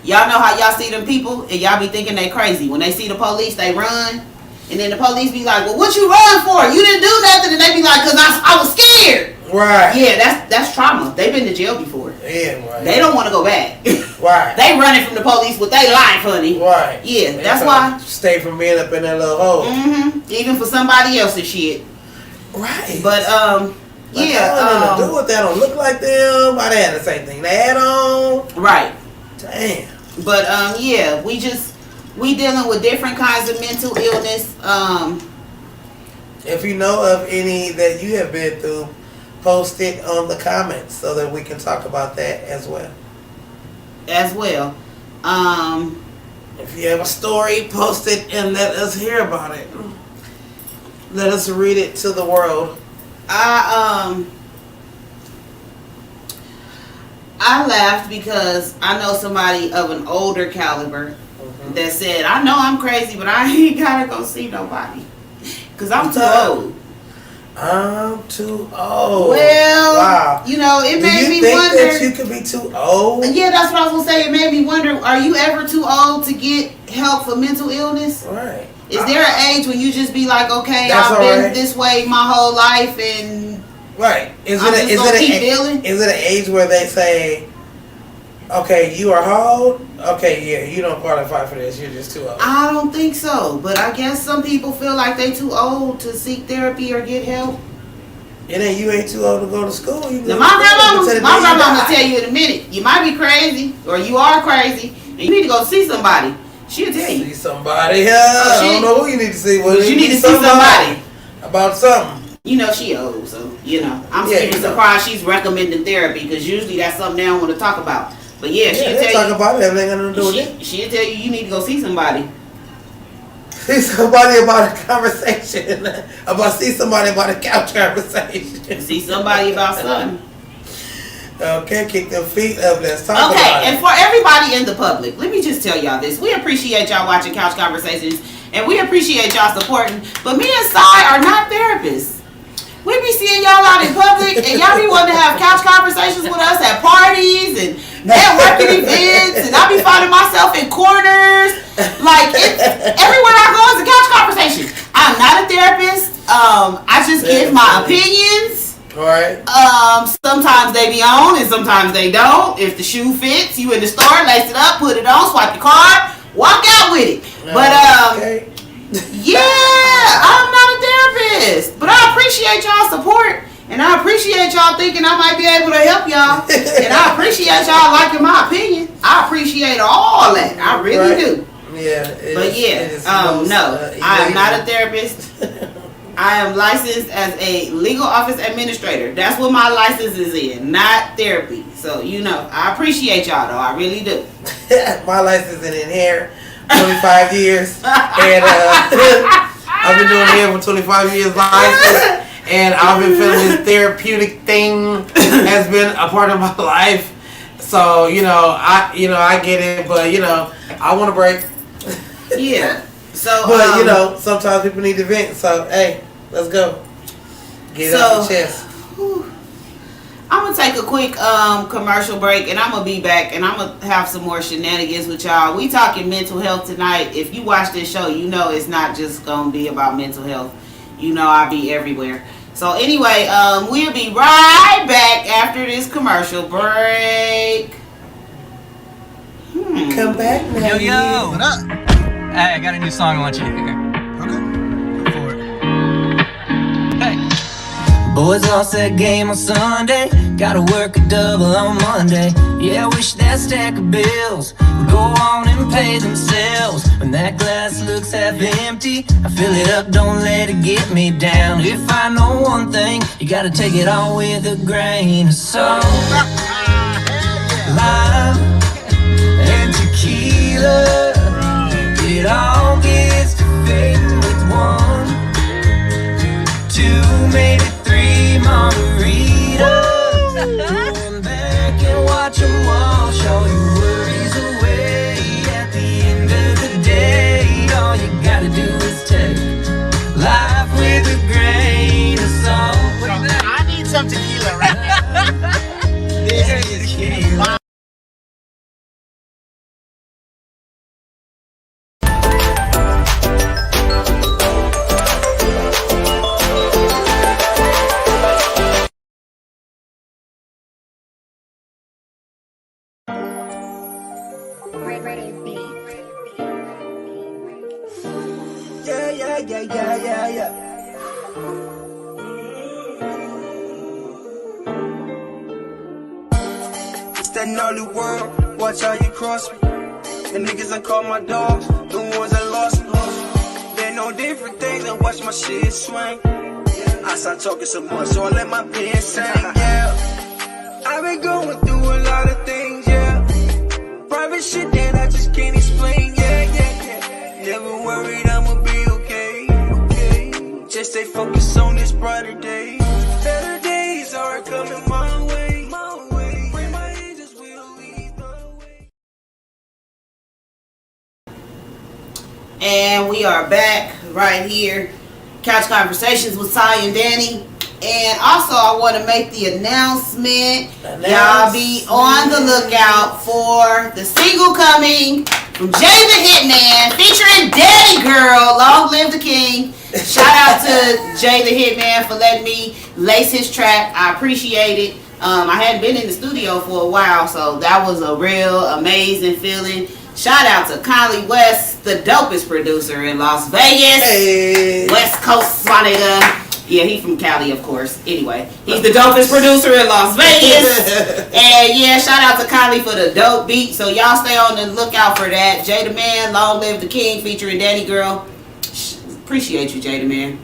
Y'all know how y'all see them people and y'all be thinking they crazy. When they see the police, they run. And then the police be like, well, what you run for? You didn't do nothing. And they be like, because I was scared. Right. Yeah, that's trauma. They've been to jail before. Yeah, right. They don't want to go back. Right. They running from the police with their life, honey. Right. Yeah, that's why. Stay from being up in that little hole. Mm-hmm. Even for somebody else's shit. Right. But Like, I don't know to do with that. Don't look like them. Why they had the same thing they had on? Right. Damn. But yeah, we dealing with different kinds of mental illness. If you know of any that you have been through, post it on the comments so that we can talk about that as well. If you have a story, post it and let us hear about it. Let us read it to the world. I laughed because I know somebody of an older caliber that said, I know I'm crazy, but I ain't gotta go see nobody because I'm too old. I'm too old. Well, wow. You know, it made me Do wonder. you think that you could be too old? Yeah, that's what I was gonna say. It made me wonder: are you ever too old to get help for mental illness? Right. Is there an age when you just be like, okay, that's I've been this way my whole life, and right? Is it an age where they say, okay, you are how old? Okay, yeah, you don't qualify for this. You're just too old. I don't think so, but I guess some people feel like they too old to seek therapy or get help. And then you ain't too old to go to school. Now my grandma will tell you in a minute, you might be crazy or you are crazy and you need to go see somebody. She'll tell you. See somebody. I don't know who you need to see. Well, you need to see somebody about something. You know she old, so you know I'm surprised she's recommending therapy because usually that's something they don't want to talk about. But yeah, she'll tell you. Talk about it. Everything got nothing to do with it. She'll tell you need to go see somebody. See somebody about a conversation. See somebody about a couch conversation. See somebody about something. Okay, kick them feet up. Let's talk about it. Okay, and for everybody in the public, let me just tell y'all this. We appreciate y'all watching Couch Conversations, and we appreciate y'all supporting. But me and Sy are not therapists. We be seeing y'all out in public, and y'all be wanting to have couch conversations with us at parties and networking events, and I be finding myself in corners. Like, everywhere I go is a couch conversation. I'm not a therapist. I just give my opinions. Alright. Sometimes they be on, and sometimes they don't. If the shoe fits, you in the store, lace it up, put it on, swipe your card, walk out with it. But, yeah, I'm not a therapist, but I appreciate y'all support, and I appreciate y'all thinking I might be able to help y'all, and I appreciate y'all liking my opinion. I appreciate all that. I really do. Yeah. No, I am not a therapist. I am licensed as a legal office administrator. That's what my license is in, not therapy. So, you know, I appreciate y'all, though. I really do. My license is in hair. 25 years, and I've been doing hair for 25 years license, and I've been feeling this therapeutic thing has been a part of my life. So I get it, but I want a break. Yeah. So, but sometimes people need to vent. So hey, let's go. Get it off the chest. I'm going to take a quick commercial break, and I'm going to be back, and I'm going to have some more shenanigans with y'all. We talking mental health tonight. If you watch this show, you know it's not just going to be about mental health. You know I'll be everywhere. So anyway, we'll be right back after this commercial break. Come back now. Yo, what up? Hey, I got a new song I want you to hear. Okay, go for it. Hey. Boys lost that game on Sunday. Gotta work a double on Monday. Yeah, I wish that stack of bills would go on and pay themselves. When that glass looks half empty, I fill it up, don't let it get me down. If I know one thing, you gotta take it all with a grain of salt. Lime and tequila, it all gets to fading with one, two, maybe three margaritas. Going back and watch them wash all your worries away. At the end of the day, all you gotta do is take life with a grain of salt. I need some tequila right now. This is tequila. Yeah. that gnarly world. Watch how you cross me. The niggas I call my dogs, the ones that lost me. They know different things and watch my shit swing. I start talking so much, so I let my pen sing, yeah. I've been going through a lot of things, yeah. Private shit that I just can't explain, yeah. Never worried, I'ma be okay. Just stay focused on this brighter day. Better days are coming my way. Bring my angels, we'll lead the way. And we are back right here. Couch Conversations with Sy and Danni. And also I want to make the announcement. Y'all be on the lookout for the single coming from Jay the Hitman featuring Daddy Girl. Long live the king. Shout out to Jay the Hitman for letting me lace his track. I appreciate it. I hadn't been in the studio for a while, so that was a real amazing feeling. Shout out to Kylie West, the dopest producer in Las Vegas. Hey. West Coast, my nigga. Yeah, he from Cali, of course. Anyway, he's the dopest producer in Las Vegas. And yeah, shout out to Kylie for the dope beat. So y'all stay on the lookout for that. Jay the Man, Long Live the King, featuring Daddy Girl. Appreciate you, Jay the Man.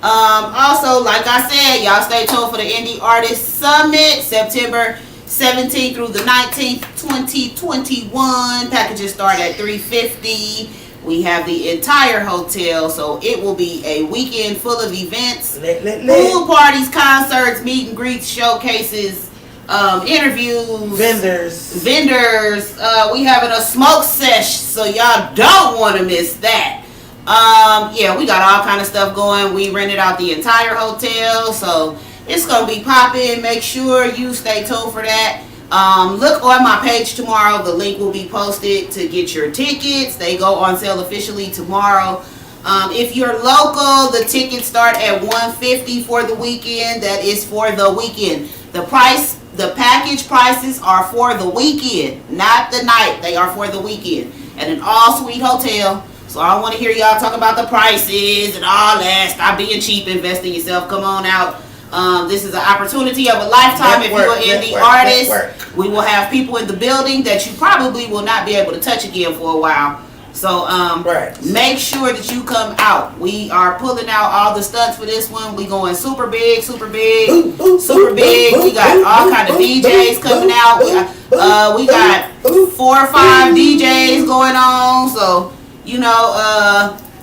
Also, like I said, y'all stay tuned for the Indie Artist Summit, September 17th through the 19th, 2021. Packages start at $350. We have the entire hotel, so it will be a weekend full of events, pool parties, concerts, meet and greets, showcases, interviews, vendors. We having a smoke sesh, so y'all don't want to miss that. Yeah, we got all kind of stuff going. We rented out the entire hotel, so it's gonna be popping. Make sure you stay tuned for that. Look on my page tomorrow. The link will be posted to get your tickets. They go on sale officially tomorrow. If you're local, the tickets start at $150 for the weekend. That is for the weekend. The package prices are for the weekend, not the night. They are for the weekend at an all-suite hotel. So I don't want to hear y'all talk about the prices and all that. Stop being cheap. Invest in yourself. Come on out. This is an opportunity of a lifetime. If you're an indie artist, we will have people in the building that you probably will not be able to touch again for a while. So make sure that you come out. We are pulling out all the stunts for this one. We going super big, super big, super big. We got all kind of DJs coming out. We got 4 or 5 DJs going on. So you know,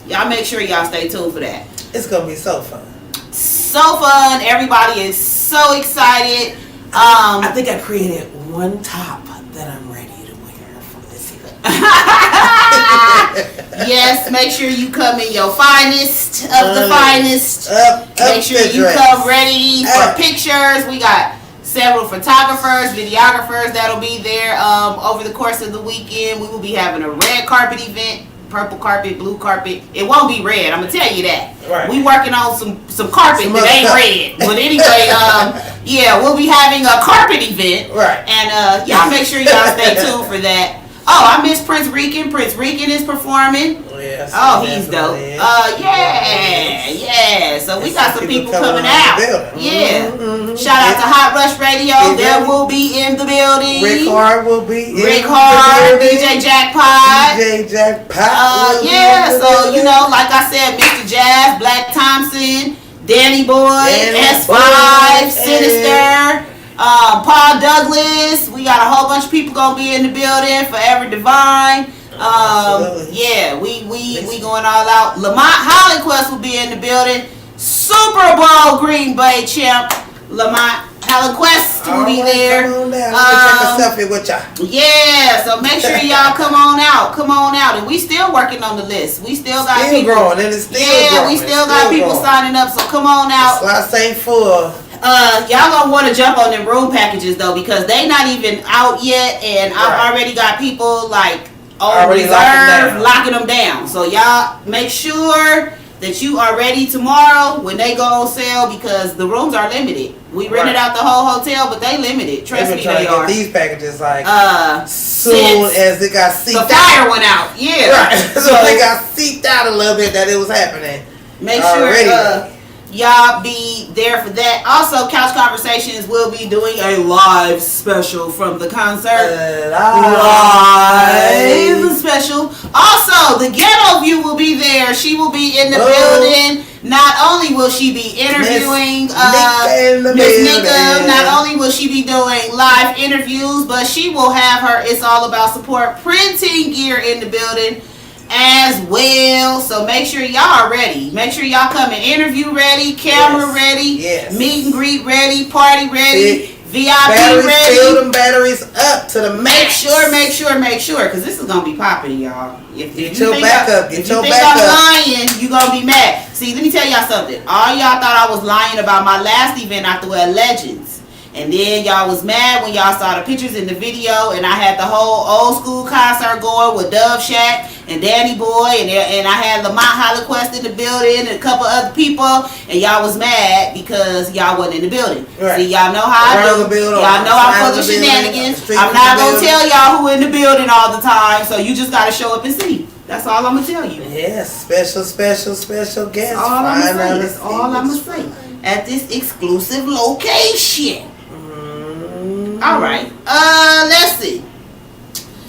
y'all make sure y'all stay tuned for that. It's gonna be so fun. So fun. Everybody is so excited. I think I created one top that I'm ready to wear for this event. Yes, make sure you come in your finest of the finest. Make sure you come ready for pictures. We got several photographers, videographers that'll be there over the course of the weekend. We will be having a red carpet event. Purple carpet, blue carpet. It won't be red. I'm gonna tell you that. Right. We working on some carpet that ain't red. But anyway, yeah, we'll be having a carpet event. Right. And y'all make sure y'all stay tuned for that. Oh, I miss Prince Rican. Prince Rican is performing. Yes, oh, he's dope. Yeah. So we got some people coming out. Yeah. Shout out to Hot Rush Radio. They will be in the building. Rick Hard will be in Rick Hard, DJ Jackpot. Yeah, so you know, like I said, Mr. Jazz, Black Thompson, Danny Boy, S5, Sinister. Paul Douglas, we got a whole bunch of people gonna be in the building. Forever Divine, yeah, we going all out. Lamont Hollandquest will be in the building. Super Bowl Green Bay champ Lamont Hollandquest will be there. Come on down. Take a selfie with y'all. Yeah, so make sure y'all come on out, and we still working on the list. We still got people growing, and it's still growing. We still got people signing up. So come on out. Slots ain't full. Y'all gonna want to jump on them room packages though, because they not even out yet, and I've already got people like on reserve locking them down. So y'all make sure that you are ready tomorrow when they go on sale, because the rooms are limited. We rented out the whole hotel, but they limited. Trust me, they are. Get these packages like soon as it got seeped out. The fire went out. Yeah. Right. So they got seeped out a little bit that it was happening. Make sure. y'all be there for that. Also, Couch Conversations will be doing a live special from the concert. Live special. Also, the Ghetto View will be there. She will be in the building. Not only will she be interviewing Miss Nika, not only will she be doing live interviews, but she will have her It's All About Support printing gear in the building as well. So make sure y'all are ready. Make sure y'all come and interview ready, camera ready, meet and greet ready, party ready, VIP ready. Fill them batteries up to the max. Make sure, because this is gonna be popping, y'all. If you think I'm lying, you gonna be mad. See, let me tell y'all something. All y'all thought I was lying about my last event out the Legends. And then y'all was mad when y'all saw the pictures in the video, and I had the whole old school concert going with Dove Shack and Danny Boy, and I had Lamont Hollyquest in the building and a couple other people, and y'all was mad because y'all wasn't in the building. Right. See, y'all know how I do. Y'all know I'm full of shenanigans. I'm not gonna tell y'all who in the building all the time, so you just gotta show up and see. That's all I'm gonna tell you. Yes, special guest. That's all I'm gonna say. At this exclusive location. All right. Let's see.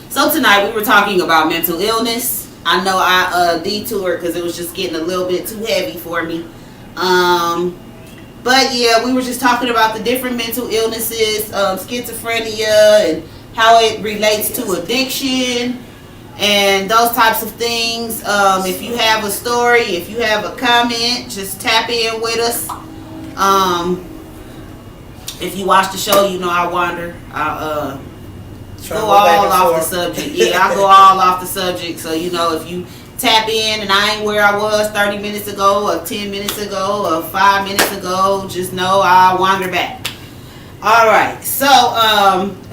So tonight we were talking about mental illness. I know I detoured because it was just getting a little bit too heavy for me. But yeah, we were just talking about the different mental illnesses, schizophrenia, and how it relates to addiction and those types of things. If you have a story, if you have a comment, just tap in with us. If you watch the show, you know I wander. I go all off the subject. Yeah, I go all off the subject. So, you know, if you tap in and I ain't where I was 30 minutes ago or 10 minutes ago or 5 minutes ago, just know I wander back. All right. So,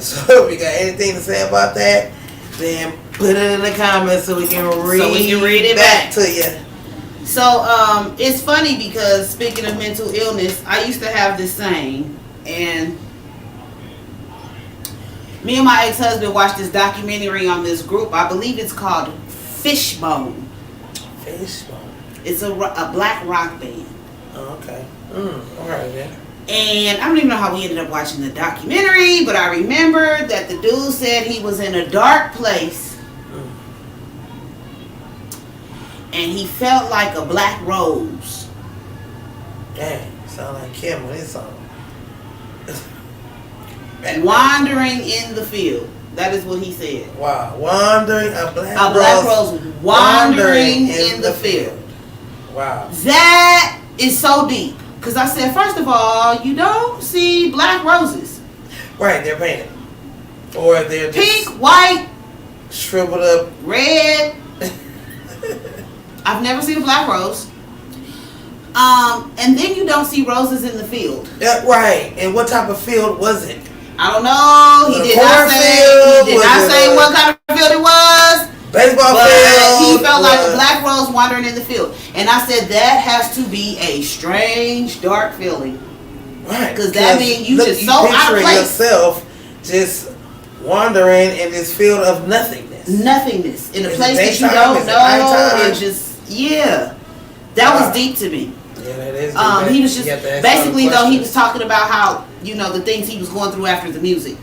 so if you got anything to say about that, then put it in the comments so we can read it back to you. So, it's funny because speaking of mental illness, I used to have this saying. And me and my ex-husband watched this documentary on this group. I believe it's called Fishbone. Fishbone. It's a black rock band. Oh, okay. All right, then. And I don't even know how we ended up watching the documentary, but I remember that the dude said he was in a dark place. And he felt like a black rose. Dang, sound like Kim with his song. Wandering in the field. That is what he said. Wow. Wandering, a black rose wandering in the field. Wow. That is so deep. Because I said, first of all, you don't see black roses. Right, they're painted. Or they're just pink, white, shriveled up, red. I've never seen a black rose. And then you don't see roses in the field. Yeah, right. And what type of field was it? I don't know. He did not say what kind of field it was. Baseball field. He felt like a black rose wandering in the field. And I said that has to be a strange, dark feeling. Right. Because that means you just so out of place. Yourself just wandering in this field of nothingness. Nothingness. In a place that you don't know. And just, yeah. That was deep to me. Yeah, that is. He was just basically though he was talking about how, you know, the things he was going through after the music.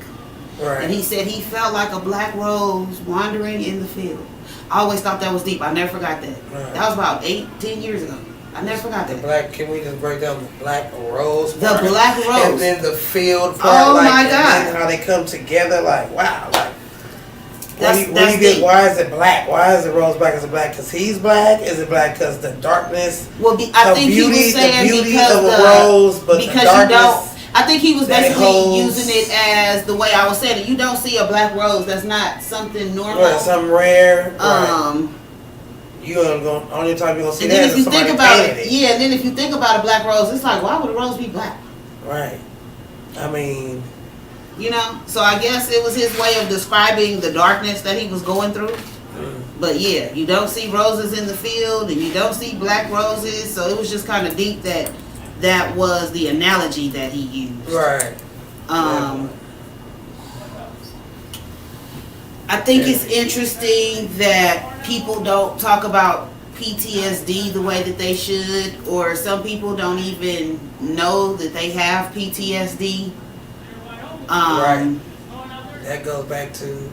Right. And he said he felt like a black rose wandering in the field. I always thought that was deep. I never forgot that. Right. That was about 8-10 years ago. I never forgot that. Can we just break down the black rose? The black rose. And then the field part. Oh my God. And how they come together. Like, wow. Like, that's why is it black? Why is the rose black? Is it black because he's black? Is it black because the darkness? Well, I think he was saying the beauty because of a rose, but because the darkness. You don't. I think he was basically using it as the way I was saying it. You don't see a black rose. That's not something normal. Right, something rare. You only time you're gonna see that is somebody painted it. Yeah, and then if you think about a black rose, it's like, why would a rose be black? Right. I mean, you know. So I guess it was his way of describing the darkness that he was going through. But yeah, you don't see roses in the field, and you don't see black roses. So it was just kind of deep that was the analogy that he used. Right. I think it's interesting that people don't talk about PTSD the way that they should, or some people don't even know that they have PTSD. Right. That goes back to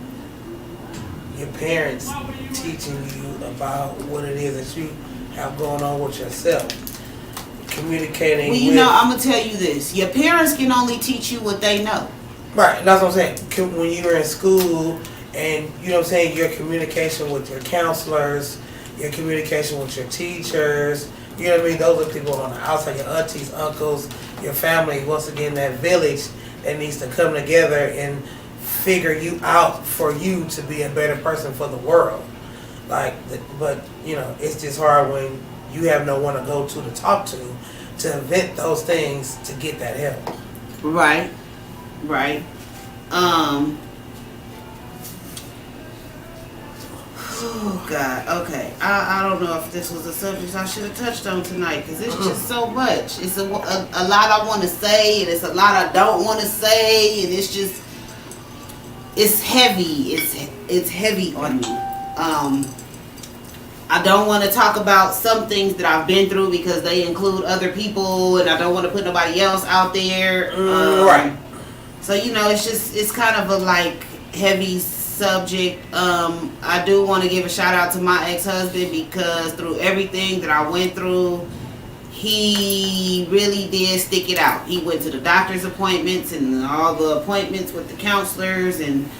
your parents teaching you about what it is that you have going on with yourself. Communicating. Well, you know, I'm gonna tell you this: your parents can only teach you what they know. Right. That's what I'm saying. When you were in school, and you know what I'm saying, your communication with your counselors, your communication with your teachers. You know what I mean? Those are people on the outside, your aunties, uncles, your family. Once again, that village that needs to come together and figure you out for you to be a better person for the world. But you know, it's just hard when you have no one to go to talk to vent those things to get that help. Right. Oh God. Okay. I don't know if this was a subject I should have touched on tonight because it's just so much. It's a lot I want to say, and it's a lot I don't want to say, and it's just heavy. It's heavy on me. I don't want to talk about some things that I've been through because they include other people, and I don't want to put nobody else out there. Right. So you know, it's kind of a like heavy subject. I do want to give a shout out to my ex-husband because through everything that I went through, he really did stick it out. He went to the doctor's appointments and all the appointments with the counselors and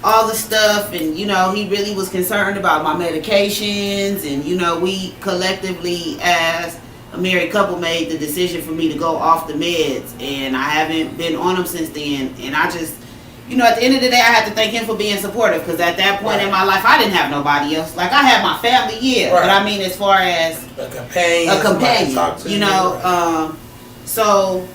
all the stuff, and you know, he really was concerned about my medications, and you know, we collectively as a married couple made the decision for me to go off the meds, and I haven't been on them since then. And I just, you know, at the end of the day, I have to thank him for being supportive, because at that point in my life, I didn't have nobody else. Like, I had my family, but I mean, as far as a companion, you know, so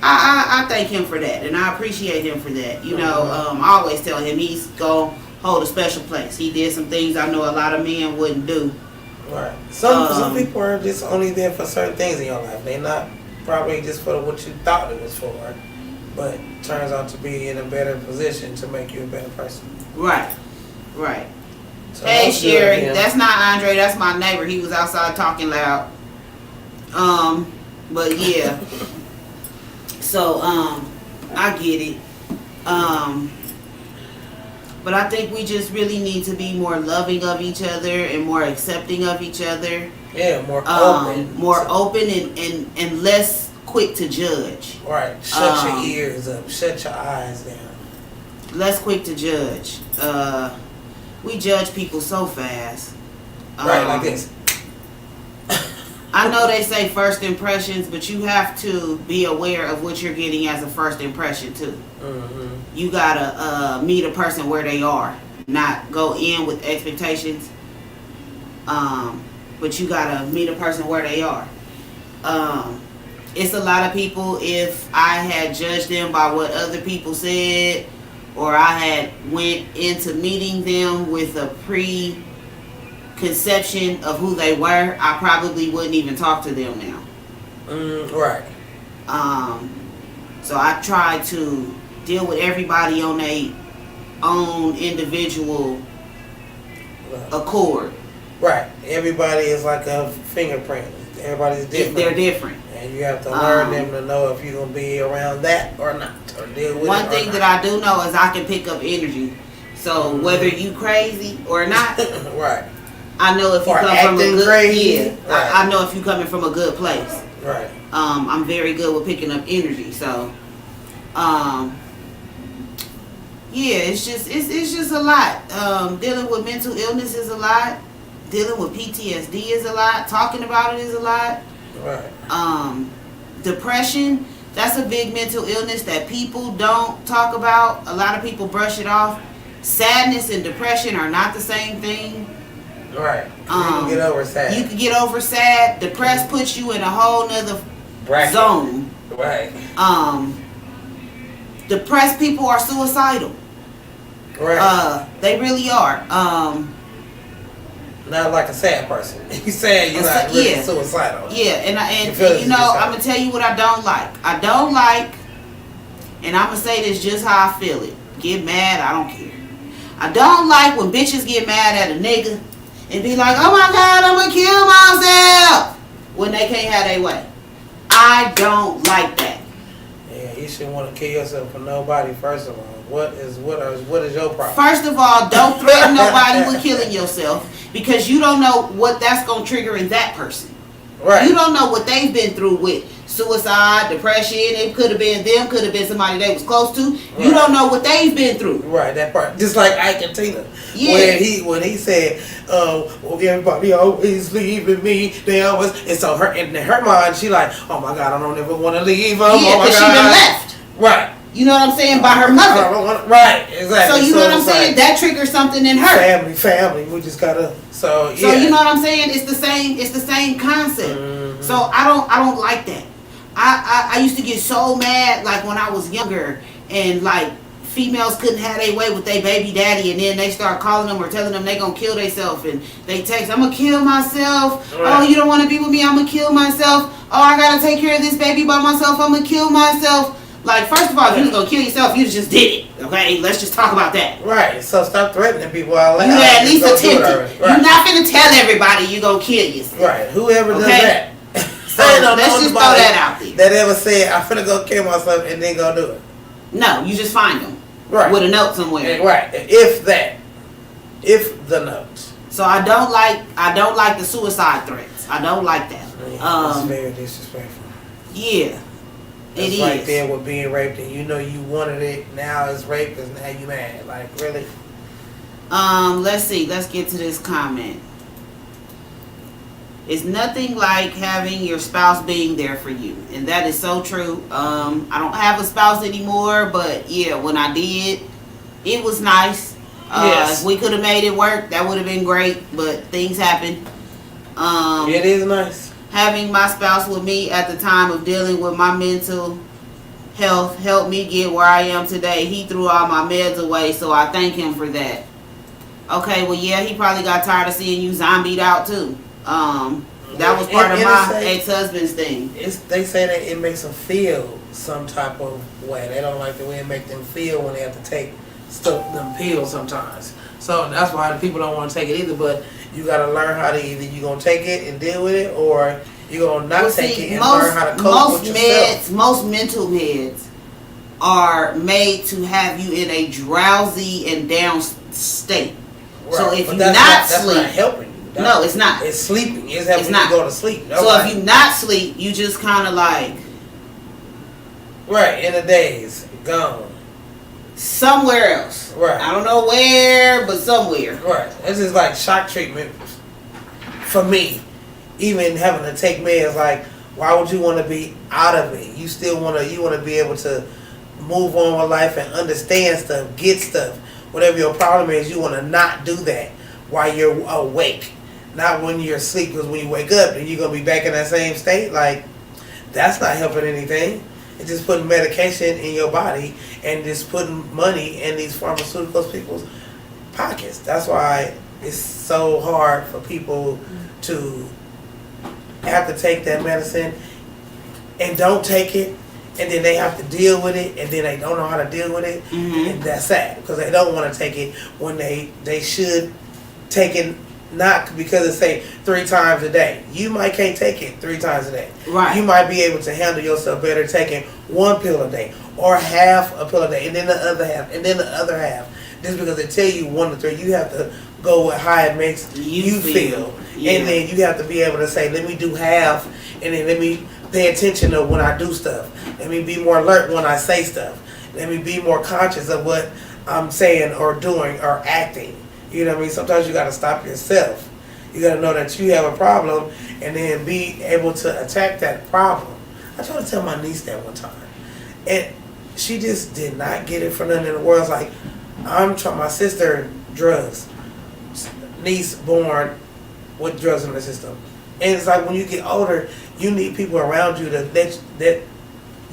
I thank him for that, and I appreciate him for that. You know, I always tell him he's gonna hold a special place. He did some things I know a lot of men wouldn't do. Right. Some people are just only there for certain things in your life. They're not probably just for what you thought it was for, but turns out to be in a better position to make you a better person. Right. So hey Sherry, that's not Andre, that's my neighbor. He was outside talking loud. But yeah. So, I get it. But I think we just really need to be more loving of each other and more accepting of each other. Yeah, more open. More open and less quick to judge. Right. Shut your ears up. Shut your eyes down. Less quick to judge. We judge people so fast. Right, like this. I know they say first impressions, but you have to be aware of what you're getting as a first impression too. You gotta meet a person where they are, not go in with expectations. But you gotta meet a person where they are. It's a lot of people, if I had judged them by what other people said, or I had went into meeting them with a conception of who they were, I probably wouldn't even talk to them now. Right. So I try to deal with everybody on their own individual accord. Right. Everybody is like a fingerprint. Everybody's different. They're different. And you have to learn them to know if you're going to be around that or not. Or deal with one thing that I do know is I can pick up energy. So whether you crazy or not, right. I know if you come from a good right. I know if you coming from a good place. Right. I'm very good with picking up energy. So, yeah, it's just a lot. Dealing with mental illness is a lot. Dealing with PTSD is a lot. Talking about it is a lot. Right. Depression, that's a big mental illness that people don't talk about. A lot of people brush it off. Sadness and depression are not the same thing. Right. You can get over sad. You can get over sad. Depressed puts you in a whole nother zone. Right. Depressed people are suicidal. Right. They really are. Not like a sad person. You saying you're not really suicidal. Yeah, and you know, I'm gonna tell you what I don't like. I don't like, and I'm gonna say this just how I feel it. Get mad, I don't care. I don't like when bitches get mad at a nigga and be like, oh my God, I'm gonna kill myself when they can't have their way. I don't like that. Yeah, you shouldn't want to kill yourself for nobody. First of all, what is your problem? First of all, don't threaten nobody with killing yourself because you don't know what that's gonna trigger in that person. Right. You don't know what they've been through with suicide, depression. It could have been them, could have been somebody they was close to. Right. You don't know what they've been through. Right, that part. Just like Ike and Tina. Yeah. When he said, well, everybody always leaving me. They always, and so in her mind, she like, oh my God, I don't ever want to leave them. Yeah, because she been left. Right. You know what I'm saying? By her mother. Right, exactly. So you know what I'm saying? That triggers something in her. Family. We just gotta. So yeah. So you know what I'm saying? It's the same concept. Mm-hmm. So I don't like that. I used to get so mad like when I was younger and like females couldn't have their way with their baby daddy and then they start calling them or telling them they gonna kill themselves and they text, I'm gonna kill myself. Right. Oh, you don't want to be with me? I'm gonna kill myself. Oh, I gotta take care of this baby by myself. I'm gonna kill myself. Like, first of all, if you was gonna kill yourself, you just did it. Okay, let's just talk about that. Right. So stop threatening people out loud. You at least attempted. Right. You're not gonna tell everybody you gonna kill yourself. Right. Whoever does that. So let's just throw that out there. That ever said, I'm finna go kill myself and then go do it. No, you just find them. Right. With a note somewhere. Right. If the note. So I don't like the suicide threats. I don't like that. That's very disrespectful. Yeah. It's right there with being raped and you know you wanted it, now it's rape because now you mad. Like, really? Let's see. Let's get to this comment. It's nothing like having your spouse being there for you. And that is so true. I don't have a spouse anymore, but yeah, when I did, it was nice. Yes. If we could have made it work, that would have been great, but things happen. It is nice. Having my spouse with me at the time of dealing with my mental health helped me get where I am today. He threw all my meds away, so I thank him for that. Okay, well, yeah, he probably got tired of seeing you zombied out, too. That was part of my ex-husband's thing. They say that it makes them feel some type of way. They don't like the way it makes them feel when they have to take them pills sometimes. So that's why the people don't want to take it either. But you got to learn how to either you're going to take it and deal with it, or you're going to not take it and learn how to cope with yourself. Most mental meds are made to have you in a drowsy and down state. Right. So if you're not sleeping, that's not helping you. No, it's not. It's sleeping. It's helping you go to sleep. So if you not sleep, you just kind of like... Right, in a daze. Gone. Somewhere else. Right. I don't know where, but somewhere. Right. This is like shock treatment for me. Even having to take meds, like, why would you want to be out of it? You still want to be able to move on with life and understand stuff, get stuff. Whatever your problem is, you want to not do that while you're awake. Not when you're asleep, because when you wake up, then you're going to be back in that same state. Like, that's not helping anything. It's just putting medication in your body and just putting money in these pharmaceuticals people's pockets. That's why it's so hard for people to have to take that medicine and don't take it, and then they have to deal with it, and then they don't know how to deal with it. Mm-hmm. And that's sad, because they don't want to take it when they should take it. Not because it say 3 times a day. You might can't take it 3 times a day. Right. You might be able to handle yourself better taking 1 pill a day or half a pill a day, and then the other half, and then the other half. Just because they tell you 1 to 3, you have to go with how it makes you feel. Yeah. And then you have to be able to say, let me do half, and then let me pay attention to when I do stuff. Let me be more alert when I say stuff. Let me be more conscious of what I'm saying or doing or acting. You know what I mean? Sometimes you got to stop yourself. You got to know that you have a problem and then be able to attack that problem. I tried to tell my niece that one time, and she just did not get it for nothing in the world. It's like, I'm trying, my sister, drugs. Niece born with drugs in the system. And it's like when you get older, you need people around you that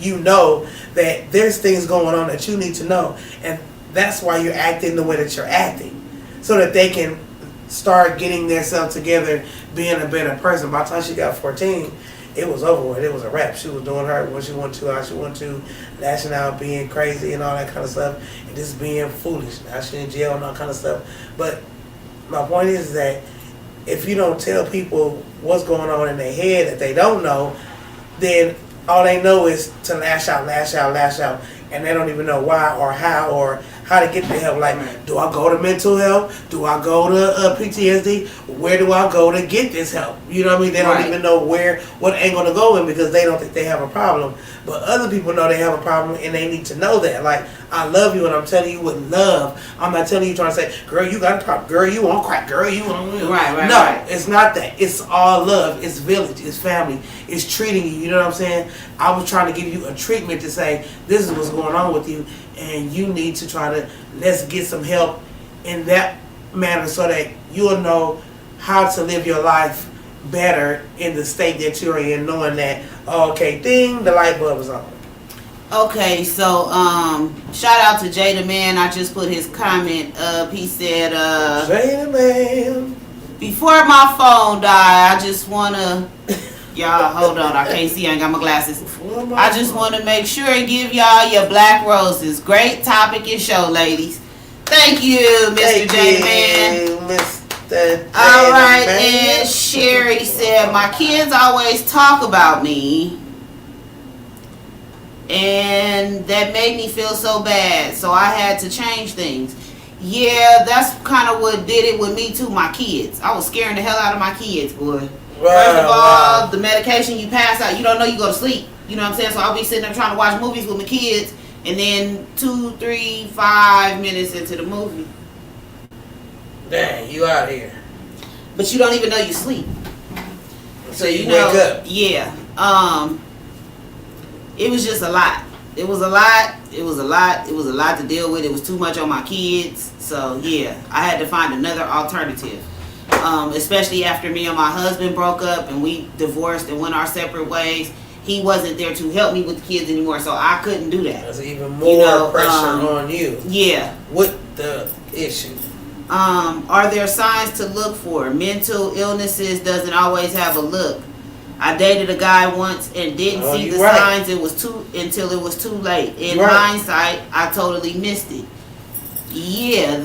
you know that there's things going on that you need to know. And that's why you're acting the way that you're acting. So that they can start getting themselves together, being a better person. By the time she got 14, it was over with. It was a wrap. She was doing her when she wanted to, how she wanted to, lashing out, being crazy and all that kind of stuff, and just being foolish. Now she in jail and all kind of stuff. But my point is that if you don't tell people what's going on in their head that they don't know, then all they know is to lash out, and they don't even know why or how to get the help. Like, do I go to mental health? Do I go to PTSD? Where do I go to get this help? You know what I mean? They don't even know what angle to go in because they don't think they have a problem. But other people know they have a problem and they need to know that. Like, I love you and I'm telling you with love. I'm not telling you trying to say, girl, you got a problem. Girl, you won't cry. Girl, you won't. No, it's not that. It's all love. It's village. It's family. It's treating you. You know what I'm saying? I was trying to give you a treatment to say, this is what's going on with you. And you need to try to, let's get some help in that manner so that you'll know how to live your life better in the state that you're in, knowing that, okay, ding, the light bulb is on. Okay, so shout out to Jada Man. I just put his comment up. He said, Jada Man, before my phone die, I just wanna y'all hold on, I can't see, I ain't got my glasses. I just want to make sure and give y'all your black roses. Great topic and show, ladies. Thank you, Mr. J Man. Mr. All right, and Sherry said, my kids always talk about me, and that made me feel so bad, so I had to change things. Yeah, that's kind of what did it with me too, my kids. I was scaring the hell out of my kids, boy. First of all, the medication you pass out, you don't know you go to sleep. You know what I'm saying? So I'll be sitting there trying to watch movies with my kids, and then 2, 3, 5 minutes into the movie, dang, you out here. but you don't even know you sleep. So you wake up. Yeah. It was just a lot. It was a lot. It was a lot. It was a lot to deal with. It was too much on my kids. So yeah, I had to find another alternative. Especially after me and my husband broke up and we divorced and went our separate ways. He wasn't there to help me with the kids anymore, so I couldn't do that. That's even more pressure on you. Yeah. With the issue. Are there signs to look for? Mental illnesses doesn't always have a look. I dated a guy once and didn't see the signs until it was too late. In hindsight, I totally missed it. Yeah,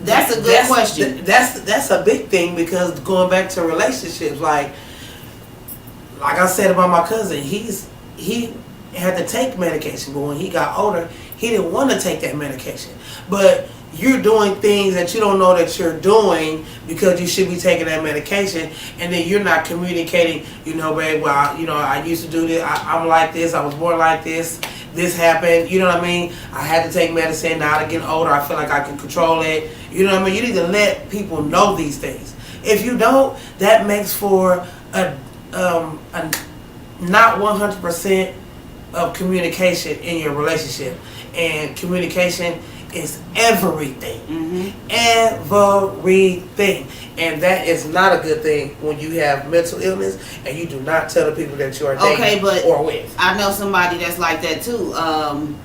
that's a good question. That's a big thing, because going back to relationships, like I said about my cousin, he had to take medication, but when he got older, he didn't want to take that medication. But you're doing things that you don't know that you're doing because you should be taking that medication, and then you're not communicating, babe, well, I used to do this, I'm like this, I was born like this happened, you know what I mean? I had to take medicine, now that I'm getting older, I feel like I can control it, you know what I mean? You need to let people know these things. If you don't, that makes for a not 100% of communication in your relationship, and communication is everything. Everything. And that is not a good thing when you have mental illness and you do not tell the people that you are dating or with. I know somebody that's like that too. I'm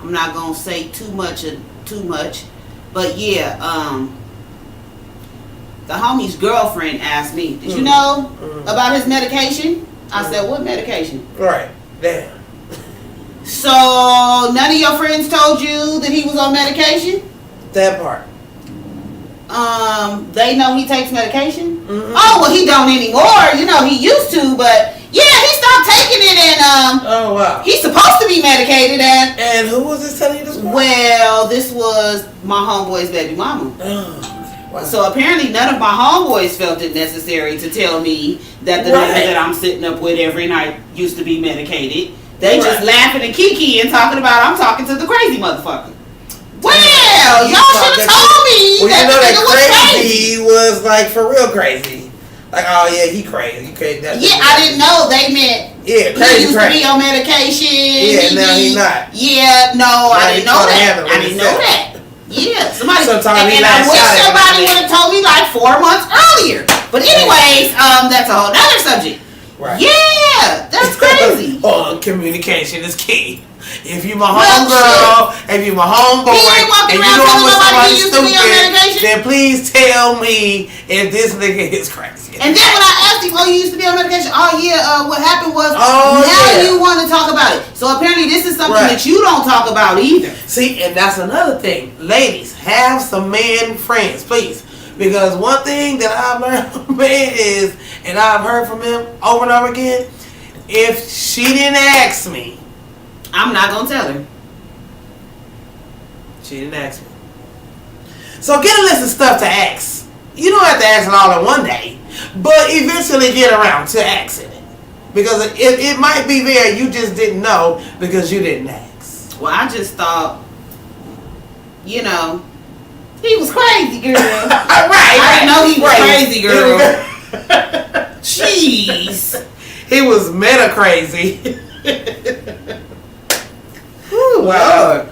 not gonna say too much, but yeah, the homie's girlfriend asked me, did you know about his medication? I said, what medication? Right. Damn. So none of your friends told you that he was on medication? That part. They know he takes medication? Oh, well, he don't anymore. He used to, but yeah, he stopped taking it, and oh wow, he's supposed to be medicated. And who was this telling you this? Well, this was my homeboy's baby mama. Wow. So apparently none of my homeboys felt it necessary to tell me that the nigga that I'm sitting up with every night used to be medicated. They just laughing and kiki and talking about I'm talking to the crazy motherfucker. Well, y'all should have told me that crazy was like for real crazy. Like, oh yeah, he crazy. I didn't know they meant crazy. He used to be on medication. Yeah, now he not. Yeah, no, I didn't know that. I didn't know that. Yeah, somebody. And I wish somebody would have told me like 4 months earlier. But anyways, that's a whole other subject. Right. Yeah, that's crazy. Communication is key. If you my homegirl, if you my homeboy, and you going with somebody stupid, then please tell me if this nigga is crazy. And then when I asked him, you used to be on medication? Oh yeah, what happened was, you want to talk about it. So apparently this is something that you don't talk about either. See, and that's another thing. Ladies, have some man friends, please. Because one thing that I've learned from man is, and I've heard from him over and over again, if she didn't ask me, I'm not gonna tell her. She didn't ask me. So get a list of stuff to ask. You don't have to ask it all in one day, but eventually get around to asking it. Because it might be there, you just didn't know because you didn't ask. Well, I just thought, you know, he was crazy, girl. Right. I didn't know he was crazy, girl. Jeez. He was meta crazy. Ooh, wow. Lord.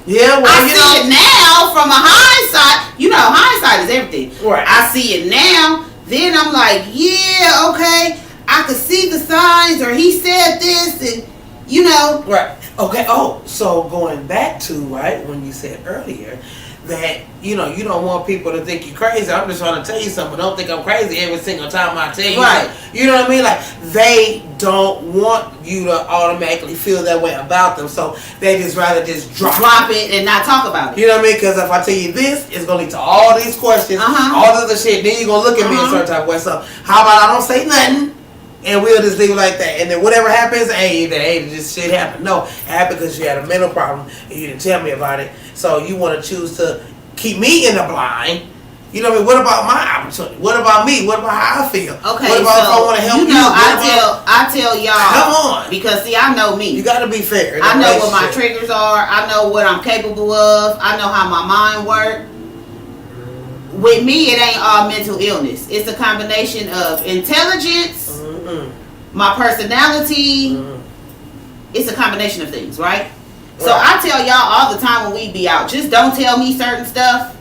Yeah, well, I see it now from a hindsight. You know, hindsight is everything. Right. I see it now. Then I'm like, yeah, okay. I could see the signs, or he said this, and you know. Right. Okay. Oh, so going back to right when you said earlier that you know you don't want people to think you crazy. I'm just trying to tell you something. Don't think I'm crazy every single time I tell you. Right. You know what I mean? Like they don't want you to automatically feel that way about them, so they just rather just drop it and not talk about it. You know what I mean? Because if I tell you this, it's gonna lead to all these questions, all this other shit. Then you're gonna look at me a certain type of way. So how about I don't say nothing? And we'll just leave it like that. And then whatever happens, hey, this shit happened. No, it happened because you had a mental problem and you didn't tell me about it. So you want to choose to keep me in the blind. You know what I mean? What about my opportunity? What about me? What about how I feel? Okay, what about so if I want to help you? You know, I tell y'all. Come on. Because see, I know me. You got to be fair. I know what my triggers are. I know what I'm capable of. I know how my mind works. With me, it ain't all mental illness. It's a combination of intelligence, my personality. It's a combination of things, right? So I tell y'all all the time when we be out, just don't tell me certain stuff.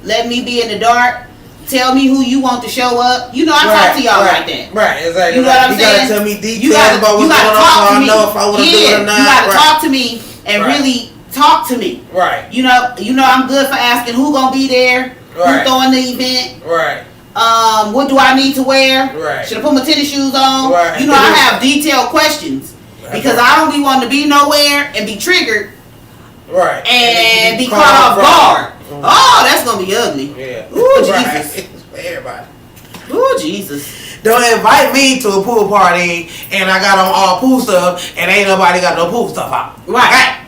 Let me be in the dark. Tell me who you want to show up. You know, I talk to y'all like that. Right, exactly. You know what I'm saying? You gotta tell me details about what's going on so I know if I want to do it or not. You gotta talk to me and really talk to me. Right. You know I'm good for asking who gonna be there, who throwing the event. Right. What do I need to wear? Right. Should I put my tennis shoes on? Right. You know, I have detailed questions because I don't be wanting to be nowhere and be triggered. Right. And be caught off guard. Oh, that's gonna be ugly. Yeah. Ooh, Jesus. For everybody. Ooh, Jesus. Don't invite me to a pool party and I got on all pool stuff and ain't nobody got no pool stuff out. Right.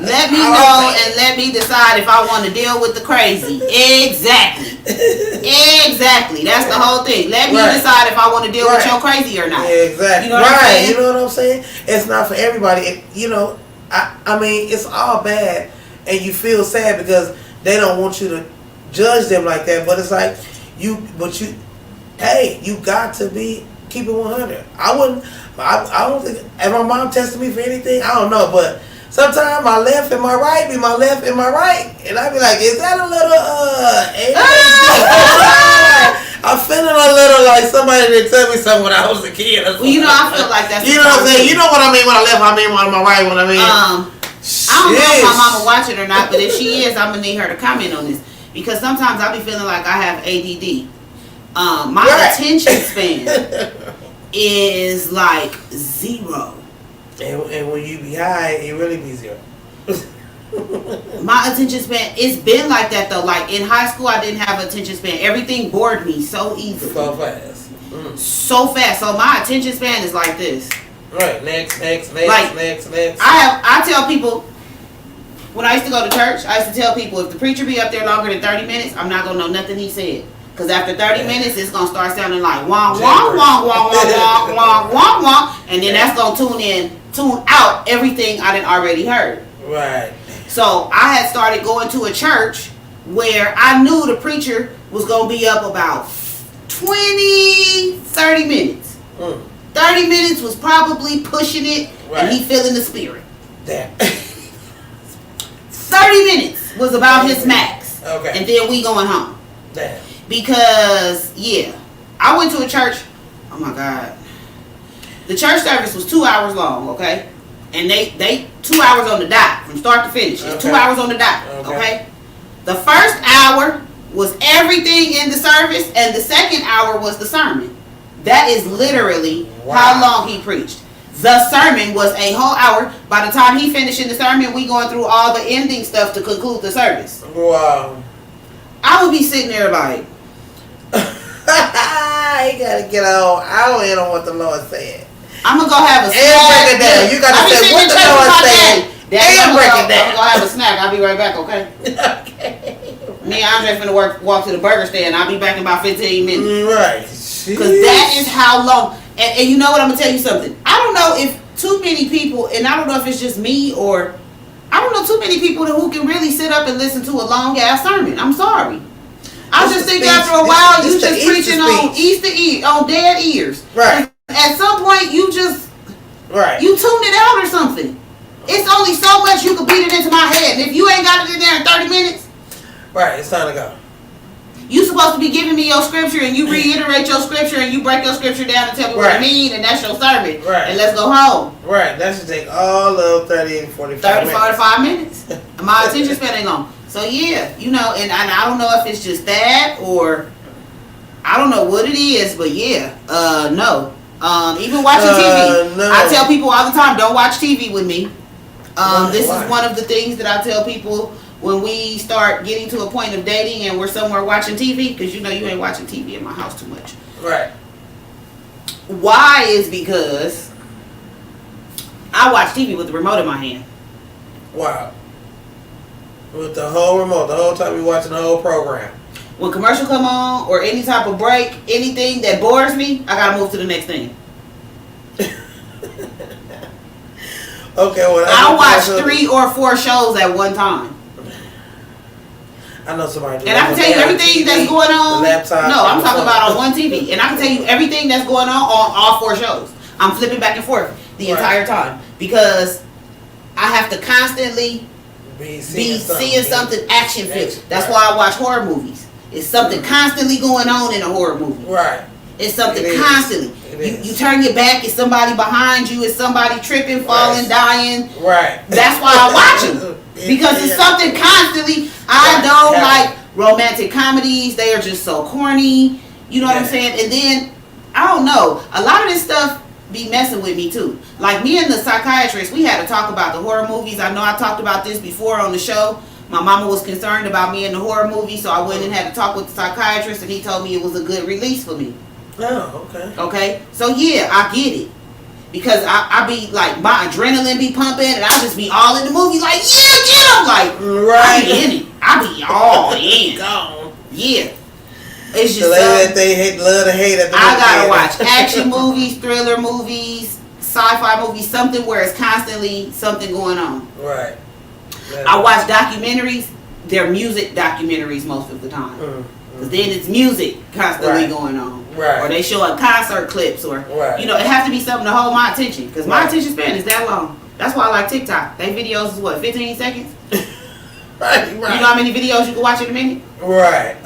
Let me know and let me decide if I want to deal with the crazy. Exactly. Exactly. That's the whole thing. Let me decide if I want to deal with your crazy or not. Exactly. You know what I'm saying? You know what I'm saying? It's not for everybody. You know, I mean, it's all bad and you feel sad because they don't want you to judge them like that. But it's like, hey, you got to keep it 100. I don't think, if my mom tested me for anything, I don't know, but sometimes my left and my right be my left and my right. And I be like, is that a little, I'm feeling a little like somebody didn't tell me something when I was a kid. Well, you know, I feel like that's you know what I'm saying? You know what I mean when I left, I mean when my right, when I mean. I don't know if my mama watching or not, but if she is, I'm going to need her to comment on this. Because sometimes I be feeling like I have ADD. My attention span is like 0. And when you be high, it really be 0. My attention span, it's been like that though. Like in high school, I didn't have attention span. Everything bored me so easily. So fast. So fast. So my attention span is like this. Right. Next. Like, next. I tell people, when I used to go to church, I used to tell people, if the preacher be up there longer than 30 minutes, I'm not going to know nothing he said. Because after 30 minutes, it's going to start sounding like wong, wong, wong, wong, wong, wong, wong, wong, wong. And then that's going to tune out everything I done already heard. Right. So I had started going to a church where I knew the preacher was going to be up about 30 minutes. 30 minutes was probably pushing it, and he feeling the spirit. Damn. 30 minutes was about his max. Okay. And then we going home. Damn. Because, I went to a church. Oh my God. The church service was 2 hours long, okay? And they 2 hours on the dot from start to finish. It's 2 hours on the dot, okay? The first hour was everything in the service, and the second hour was the sermon. That is literally how long he preached. The sermon was a whole hour. By the time he finished in the sermon, we going through all the ending stuff to conclude the service. Wow. I would be sitting there like, I gotta get on. I don't even know what the Lord said. I'm gonna go have a snack. And break it down. You gotta say what the Lord said. And break it down. I'm gonna have a snack. I'll be right back, okay? Okay. Me and Andre finna walk to the burger stand. I'll be back in about 15 minutes. Right. Because that is how long. And you know what? I'm gonna tell you something. I don't know if too many people, and I don't know if it's just me or I don't know too many people who can really sit up and listen to a long ass sermon. I'm sorry. I just think after a while you just preaching on on dead ears. Right. At some point you just you tune it out or something. It's only so much you can beat it into my head. And if you ain't got it in there in 30 minutes, right, it's time to go. You supposed to be giving me your scripture and you reiterate your scripture and you break your scripture down and tell me what it means and that's your sermon. Right. And let's go home. Right. That should take all of 30 and 45 minutes. 45 minutes. My attention span ain't long. So yeah, you know, and I don't know if it's just that or I don't know what it is, but yeah, no. Even watching TV. No. I tell people all the time, don't watch TV with me. This is one of the things that I tell people when we start getting to a point of dating and we're somewhere watching TV, because you know you ain't watching TV in my house too much. Right. Why is because I watch TV with the remote in my hand. Wow. With the whole remote, the whole time you're watching the whole program. When commercial come on or any type of break, anything that bores me, I gotta move to the next thing. Okay, well I watch 3 or 4 shows at one time. I know somebody. And I can tell you everything that's going on. The laptop. No, I'm talking about on one TV. And I can tell you everything that's going on all 4 shows. I'm flipping back and forth the entire time because I have to constantly be seeing something action filled. That's why I watch horror movies. It's something constantly going on in a horror movie. Right. It's something constantly. You turn your back, it's somebody behind you, it's somebody tripping, falling, dying. Right. That's why I watch them. Because it's something constantly. I don't like romantic comedies. They are just so corny. You know what I'm saying? And then, I don't know. A lot of this stuff be messing with me too. Like me and the psychiatrist, we had to talk about the horror movies. I know I talked about this before on the show. My mama was concerned about me in the horror movie, so I went and had to talk with the psychiatrist, and he told me it was a good release for me. Oh, okay. Okay? So yeah, I get it. Because I be like, my adrenaline be pumping, and I just be all in the movie like, yeah, get him! Like, I be in it. I be all in. Gone. Yeah. It's just so they love to hate at the I gotta watch action movies, thriller movies, sci-fi movies, something where it's constantly something going on. Right. I watch documentaries. They're music documentaries most of the time. Because then it's music constantly going on. Right. Or they show up concert clips or, you know, it has to be something to hold my attention. Because my attention span is that long. That's why I like TikTok. They videos is what, 15 seconds? Right. You know how many videos you can watch in a minute? Right.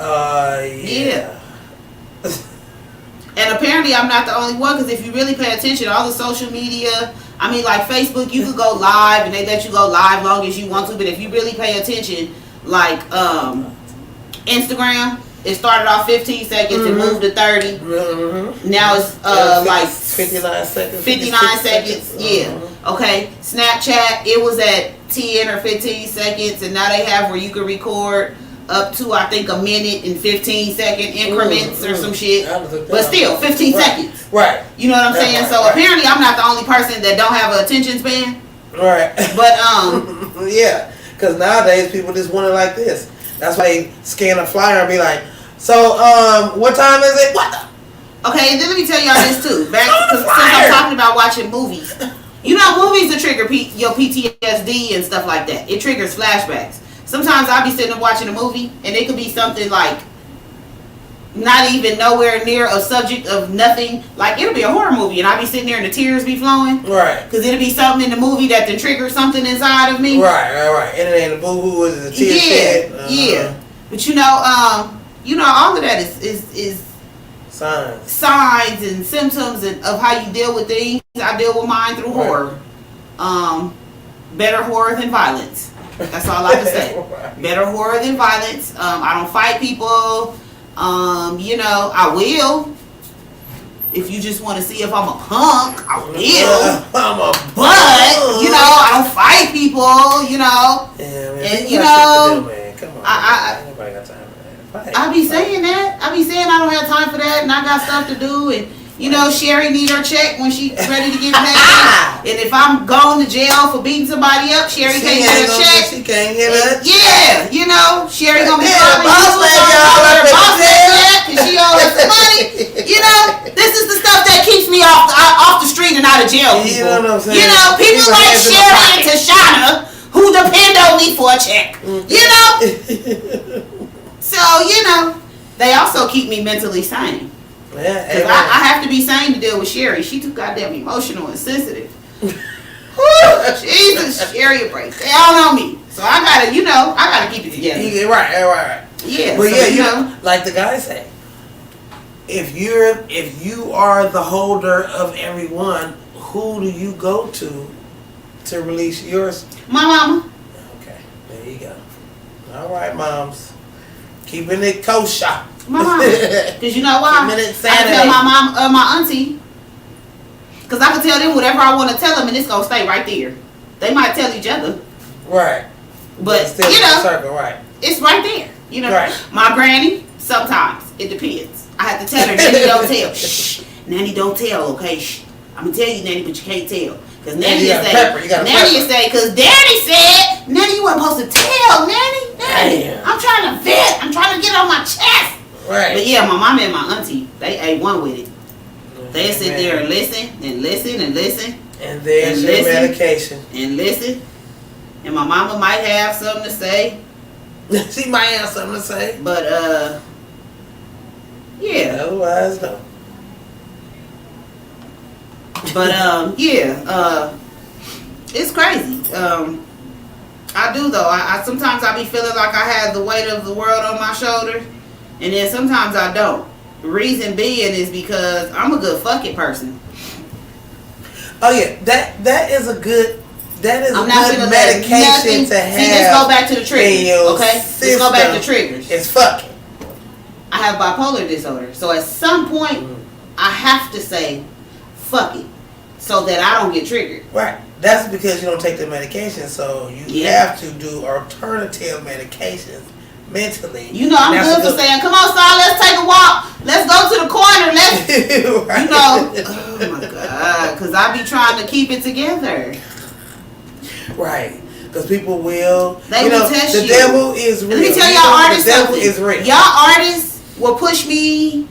Yeah. And apparently I'm not the only one, because if you really pay attention, all the social media, I mean, like Facebook, you could go live and they let you go live long as you want to, but if you really pay attention, like Instagram, it started off 15 seconds and moved to 30. Now it's like 59 seconds. 59 seconds, yeah. Okay, Snapchat, it was at 10 or 15 seconds, and now they have where you can record up to, I think, a minute and 15-second increments or some shit. But still, 15 seconds. Right. You know what I'm saying? So apparently I'm not the only person that don't have an attention span. Right. But, yeah. Because nowadays people just want it like this. That's why they scan a flyer and be like, so, what time is it? What the? Okay, and then let me tell y'all this too. Back since I'm talking about watching movies. You know, movies that trigger your PTSD and stuff like that. It triggers flashbacks. Sometimes I'll be sitting and watching a movie, and it could be something like not even nowhere near a subject of nothing. Like, it'll be a horror movie, and I'll be sitting there and the tears be flowing. Right. Because it'll be something in the movie that then triggers something inside of me. Right. And it ain't a boo-hoo, it's a tear shed. Yeah. But you know, all of that is signs and symptoms of how you deal with things. I deal with mine through horror. Better horror than violence. That's all I can say. Better horror than violence. I don't fight people. I will. If you just want to see if I'm a punk, I will. But, I don't fight people, Yeah, man. And, Man, come on. Ain't nobody got time for that. Right. I be saying that. I be saying I don't have time for that, and I got stuff to do, and you know, Sherry need her check when she's ready to get paid. And if I'm going to jail for beating somebody up, Sherry can't get her check. She can't get her. Yeah, you know, Sherry gonna be boss and she owes us money. You know, this is the stuff that keeps me off the street and out of jail. You know what I'm saying? You know, people like Sherry and Tashana who depend on me for a check. You know, so you know, they also keep me mentally sane. Yeah, Cause I have to be sane to deal with Sherry. She too goddamn emotional and sensitive. Jesus, Sherry breaks down on me. So I gotta, you know, I gotta keep it together. Right. Yeah. But so, yeah, you know, like the guy said, if you are the holder of everyone, who do you go to release yours? My mama. Okay, there you go. All right, moms, keeping it kosher. My mama. Because you know why? I tell my mom, my auntie. Because I can tell them whatever I want to tell them, and it's gonna stay right there. They might tell each other. Right. But still you know, circle, right. It's right there. You know, right. My granny. Sometimes it depends. I have to tell her, Nanny, don't tell. Shh, Nanny, don't tell. Okay, shh. I'm gonna tell you, Nanny, but you can't tell. Because Nanny will say, because Daddy said, Nanny, you weren't supposed to tell, Nanny. Damn. I'm trying to vent. I'm trying to get on my chest. Right. But yeah, my mom and my auntie, they A1 with it. They sit there and listen and listen and listen. And there's your medication. And listen. And my mama might have something to say. She might have something to say. But yeah. Otherwise, no. But yeah, it's crazy. I do though. I sometimes I be feeling like I have the weight of the world on my shoulders, and then sometimes I don't. Reason being is because I'm a good fucking person. Oh yeah, that is a good medication to have. See, let's go back to the triggers. Okay, let's go back to triggers. It's fucking. I have bipolar disorder, so at some point I have to say fuck it, so that I don't get triggered. Right. That's because you don't take the medication, so you have to do alternative medications mentally. You know, I'm good for saying, come on, Sy, let's take a walk. Let's go to the corner. Let's, right. You know, oh my God, because I be trying to keep it together. Right. Because people will. They will test you. The devil is real. Let me tell y'all artists something. The devil is real. Y'all artists will push me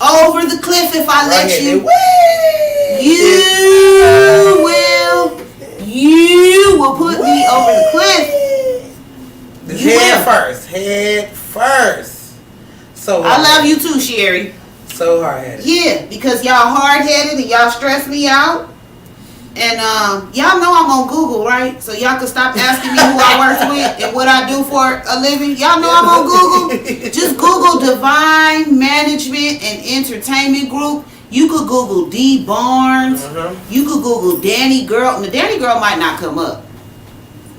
over the cliff if I let you. You will put me over the cliff. Head first. So I love you too, Sherry. So hard-headed. Yeah, because y'all hard-headed and y'all stress me out. And y'all know I'm on Google, right? So y'all can stop asking me who I work with and what I do for a living. Y'all know I'm on Google. Just Google Divine Management and Entertainment Group. You could Google D Barnes. You could Google Danny Girl. Now, Danny Girl might not come up.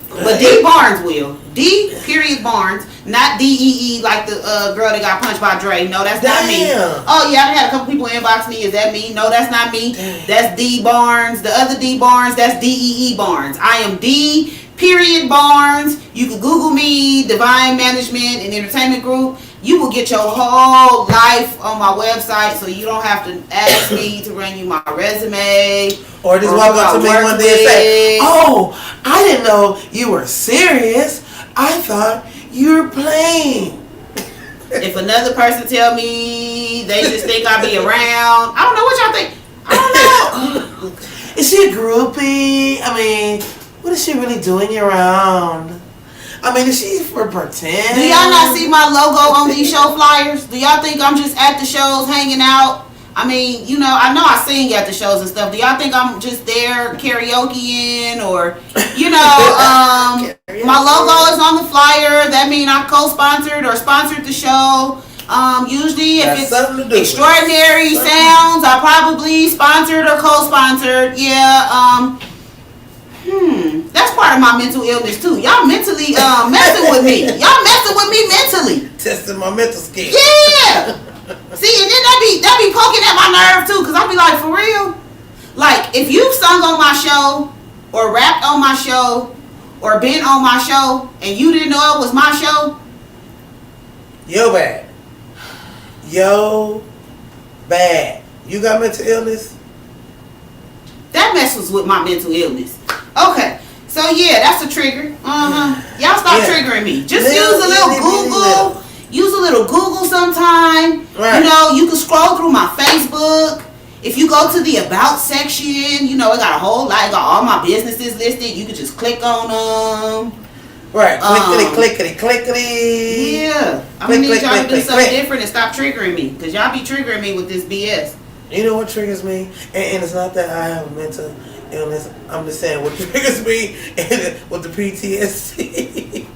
But D Barnes will. D period Barnes. Not D-E-E like the girl that got punched by Dre. No, that's not me. Oh, yeah, I had a couple people inbox me. Is that me? No, that's not me. That's D Barnes. The other D Barnes, that's D-E-E Barnes. I am D period Barnes. You can Google me, Divine Management and Entertainment Group. You will get your whole life on my website, so you don't have to ask me to run you my resume. Or just walk up to me one day and say, oh, I didn't know you were serious. I thought you were playing. If another person tell me they just think I'll be around, I don't know what y'all think. I don't know. Is she a groupie? I mean, what is she really doing around? I mean, is she for pretend? Do y'all not see my logo on these show flyers? Do y'all think I'm just at the shows hanging out? I mean, you know I sing at the shows and stuff. Do y'all think I'm just there karaokeing or, you know, my logo is on the flyer. That means I co-sponsored or sponsored the show. Usually if it's Extraordinary Sounds, I probably sponsored or co-sponsored. Yeah, that's part of my mental illness too. Y'all mentally messing with me. Y'all messing with me mentally. Testing my mental skills. Yeah. See, and then that be poking at my nerve too, cause I be like, for real. Like if you've sung on my show, or rapped on my show, or been on my show, and you didn't know it was my show, Yo bad. Yo bad. You got mental illness? That messes with my mental illness. Okay. So yeah, that's a trigger. Y'all stop triggering me. Just use a little Google. Use a little Google sometime. Right. You know, you can scroll through my Facebook. If you go to the About section, you know, it got a whole lot, got all my businesses listed. You can just click on them. Right. Clickety. Yeah. I'm going to need y'all to do something different and stop triggering me. Because y'all be triggering me with this BS. You know what triggers me? And it's not that I have a mental illness. I'm just saying what triggers me with the PTSD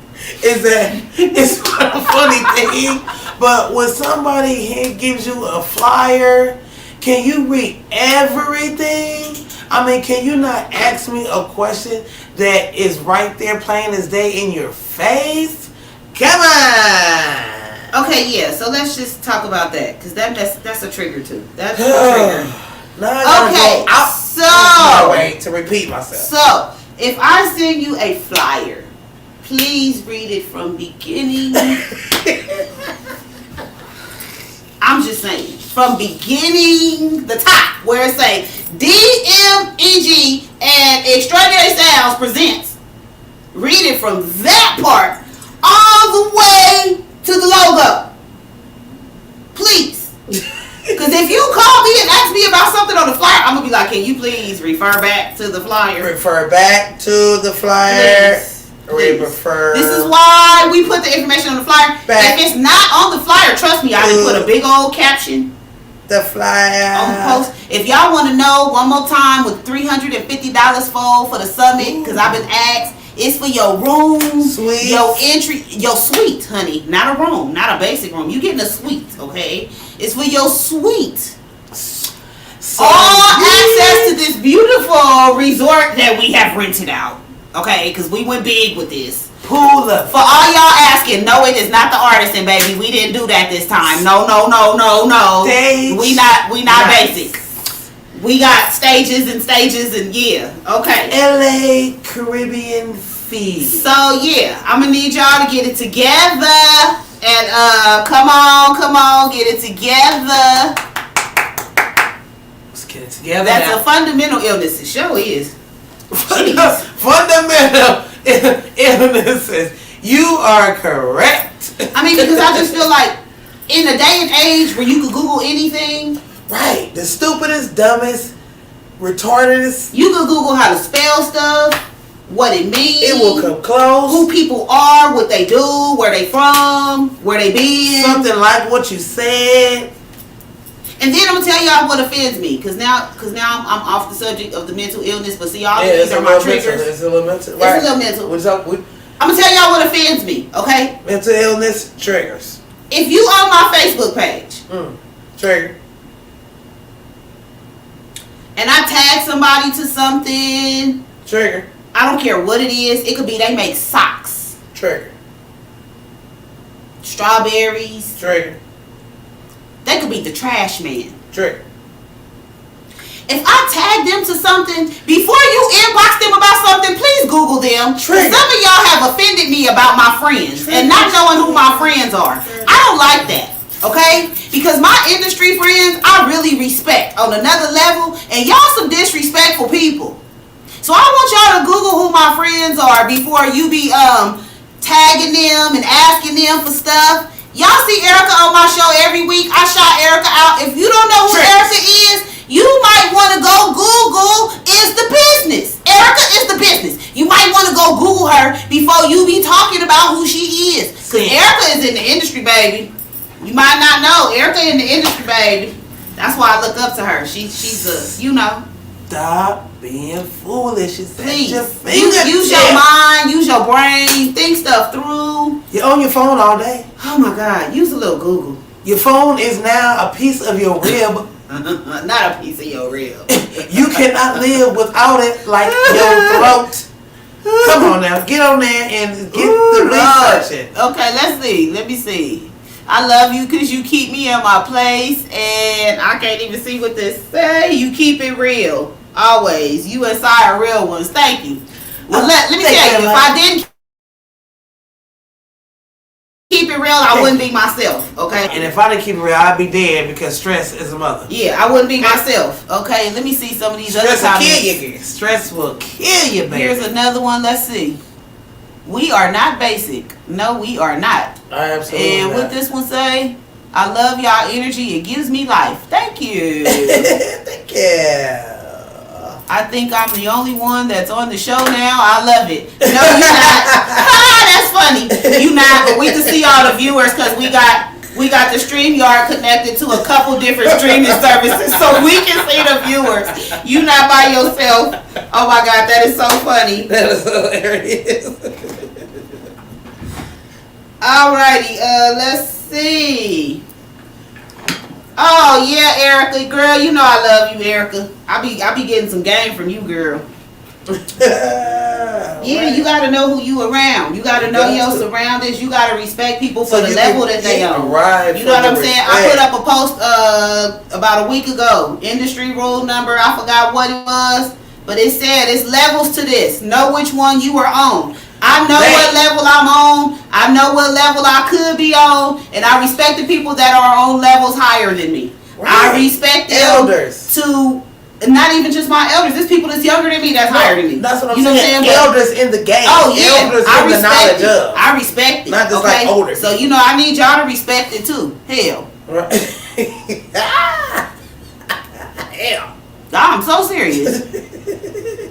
is that it's not a funny thing. But when somebody gives you a flyer, can you read everything? I mean, can you not ask me a question that is right there plain as day in your face? Come on! Okay, yeah, so let's just talk about that. Because that's a trigger too. That's a trigger. Okay, so... Wait, to repeat myself. So, if I send you a flyer, please read it from beginning... I'm just saying, from beginning, the top, where it say DMEG and Extraordinary Sounds presents. Read it from that part all the way to the logo. Please. Because if you call me and ask me about something on the flyer, I'm going to be like, can you please refer back to the flyer? Refer back to the flyer. Please. Refer. This is why we put the information on the flyer. Back. If it's not on the flyer, trust me, I can put a big old caption. The flyer On the post. If y'all want to know one more time with $350 for the summit, because I've been asked, it's for your room, suite. Your entry, your suite, honey. Not a room, not a basic room. You getting a suite, okay? It's for your suite. All access to this beautiful resort that we have rented out, okay? Because we went big with this. Pull up. For all y'all asking, no, it is not the artisan, baby. We didn't do that this time. No. Stage. We not basic. We got stages and yeah. Okay. LA Caribbean fee. So yeah, I'm gonna need y'all to get it together. And come on, get it together. Let's get it together. That's now. a fundamental illness. It sure is. Fundamental illnesses. You are correct. I mean, because I just feel like in a day and age where you could Google anything. Right. The stupidest, dumbest, retardedest. You could Google how to spell stuff, what it means. It will come close. Who people are, what they do, where they from, where they been. Something like what you said. And then I'm gonna tell y'all what offends me, cause now I'm off the subject of the mental illness. But see, all these are my triggers. It's a little mental. Right. It's a little mental. What's up? I'm gonna tell y'all what offends me. Okay. Mental illness triggers. If you on my Facebook page, trigger, and I tag somebody to something, trigger. I don't care what it is. It could be they make socks, trigger. Strawberries, trigger. They could be the trash man. Trigger. If I tag them to something, before you inbox them about something, please Google them. Trigger. Some of y'all have offended me about my friends and not knowing who my friends are. I don't like that, okay? Because my industry friends, I really respect on another level, and y'all some disrespectful people. So I want y'all to Google who my friends are before you be tagging them and asking them for stuff. Y'all see Erica on my show every week. I shout Erica out. If you don't know who Erica is, you might want to go Google is the business. Erica is the business. You might want to go Google her before you be talking about who she is. Because Erica is in the industry, baby. You might not know. Erica in the industry, baby. That's why I look up to her. She's a, you know. Stop being foolish. Please. Use your mind. Use your brain. Think stuff through. You're on your phone all day. Oh, my God. Use a little Google. Your phone is now a piece of your rib. Not a piece of your rib. You cannot live without it like your throat. Come on now. Get on there and get the research. Okay, let's see. Let me see. I love you because you keep me in my place, and I can't even see what this say. You keep it real. Always. You and Sy are real ones. Thank you. Well, let me tell you, if I didn't keep it real, I wouldn't be myself, okay? And if I didn't keep it real, I'd be dead because stress is a mother. Yeah, I wouldn't be myself, okay? Let me see some of these other Stress will comments. kill you. Stress will kill you, baby. Here's another one. Let's see. We are not basic. No, we are not. Absolutely And not. what this one say? I love y'all energy. It gives me life. Thank you. Thank you. I think I'm the only one that's on the show now. I love it. No, you're not. That's funny. You not, but we can see all the viewers because we got the StreamYard connected to a couple different streaming services, so we can see the viewers. You not by yourself. Oh my God, that is so funny. That is hilarious. Alrighty, let's see. Oh yeah, Erica, girl, you know I love you, Erica. I be getting some game from you, girl. Yeah, you gotta know who you around. You gotta know your surroundings. You gotta respect people for the level that they on. You know what I'm saying? I put up a post about a week ago. Industry rule number, I forgot what it was, but it said it's levels to this. Know which one you are on. I know what level I'm on. I know what level I could be on, and I respect the people that are on levels higher than me. I respect elders to not even just my elders. There's people that's younger than me that's higher than me. That's what I'm you know saying. What I'm saying? Elders in the game. Oh yeah, elders I in the knowledge respect it. of. I respect it. Not just okay? like older. So you know, I need y'all to respect it too. Hell. Right. Hell. I'm so serious.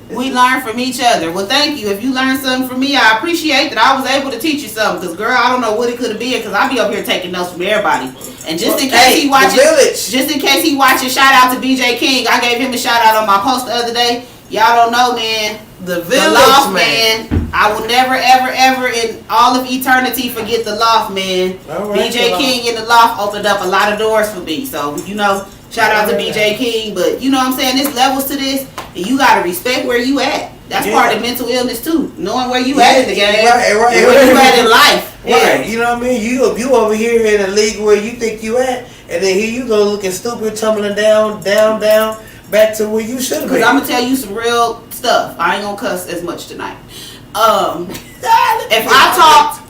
We learn from each other. Well, thank you. If you learned something from me, I appreciate that I was able to teach you something. Because, girl, I don't know what it could have been. Because I be up here taking notes from everybody. And just in case he watches, shout out to BJ King. I gave him a shout out on my post the other day. Y'all don't know, man. The Village, Loft, man. I will never, ever, ever in all of eternity forget the Loft, man. Right, BJ King in the Loft opened up a lot of doors for me. So, you know, shout out to BJ King. But, you know what I'm saying? There's levels to this. And you got to respect where you at. That's part of mental illness, too. Knowing where you at in the game. Right. And where you at in life. Right. You know what I mean? You over here in a league where you think you at. And then here you go looking stupid, tumbling down, back to where you should have been. Because I'm going to tell you some real stuff. I ain't going to cuss as much tonight. If I talk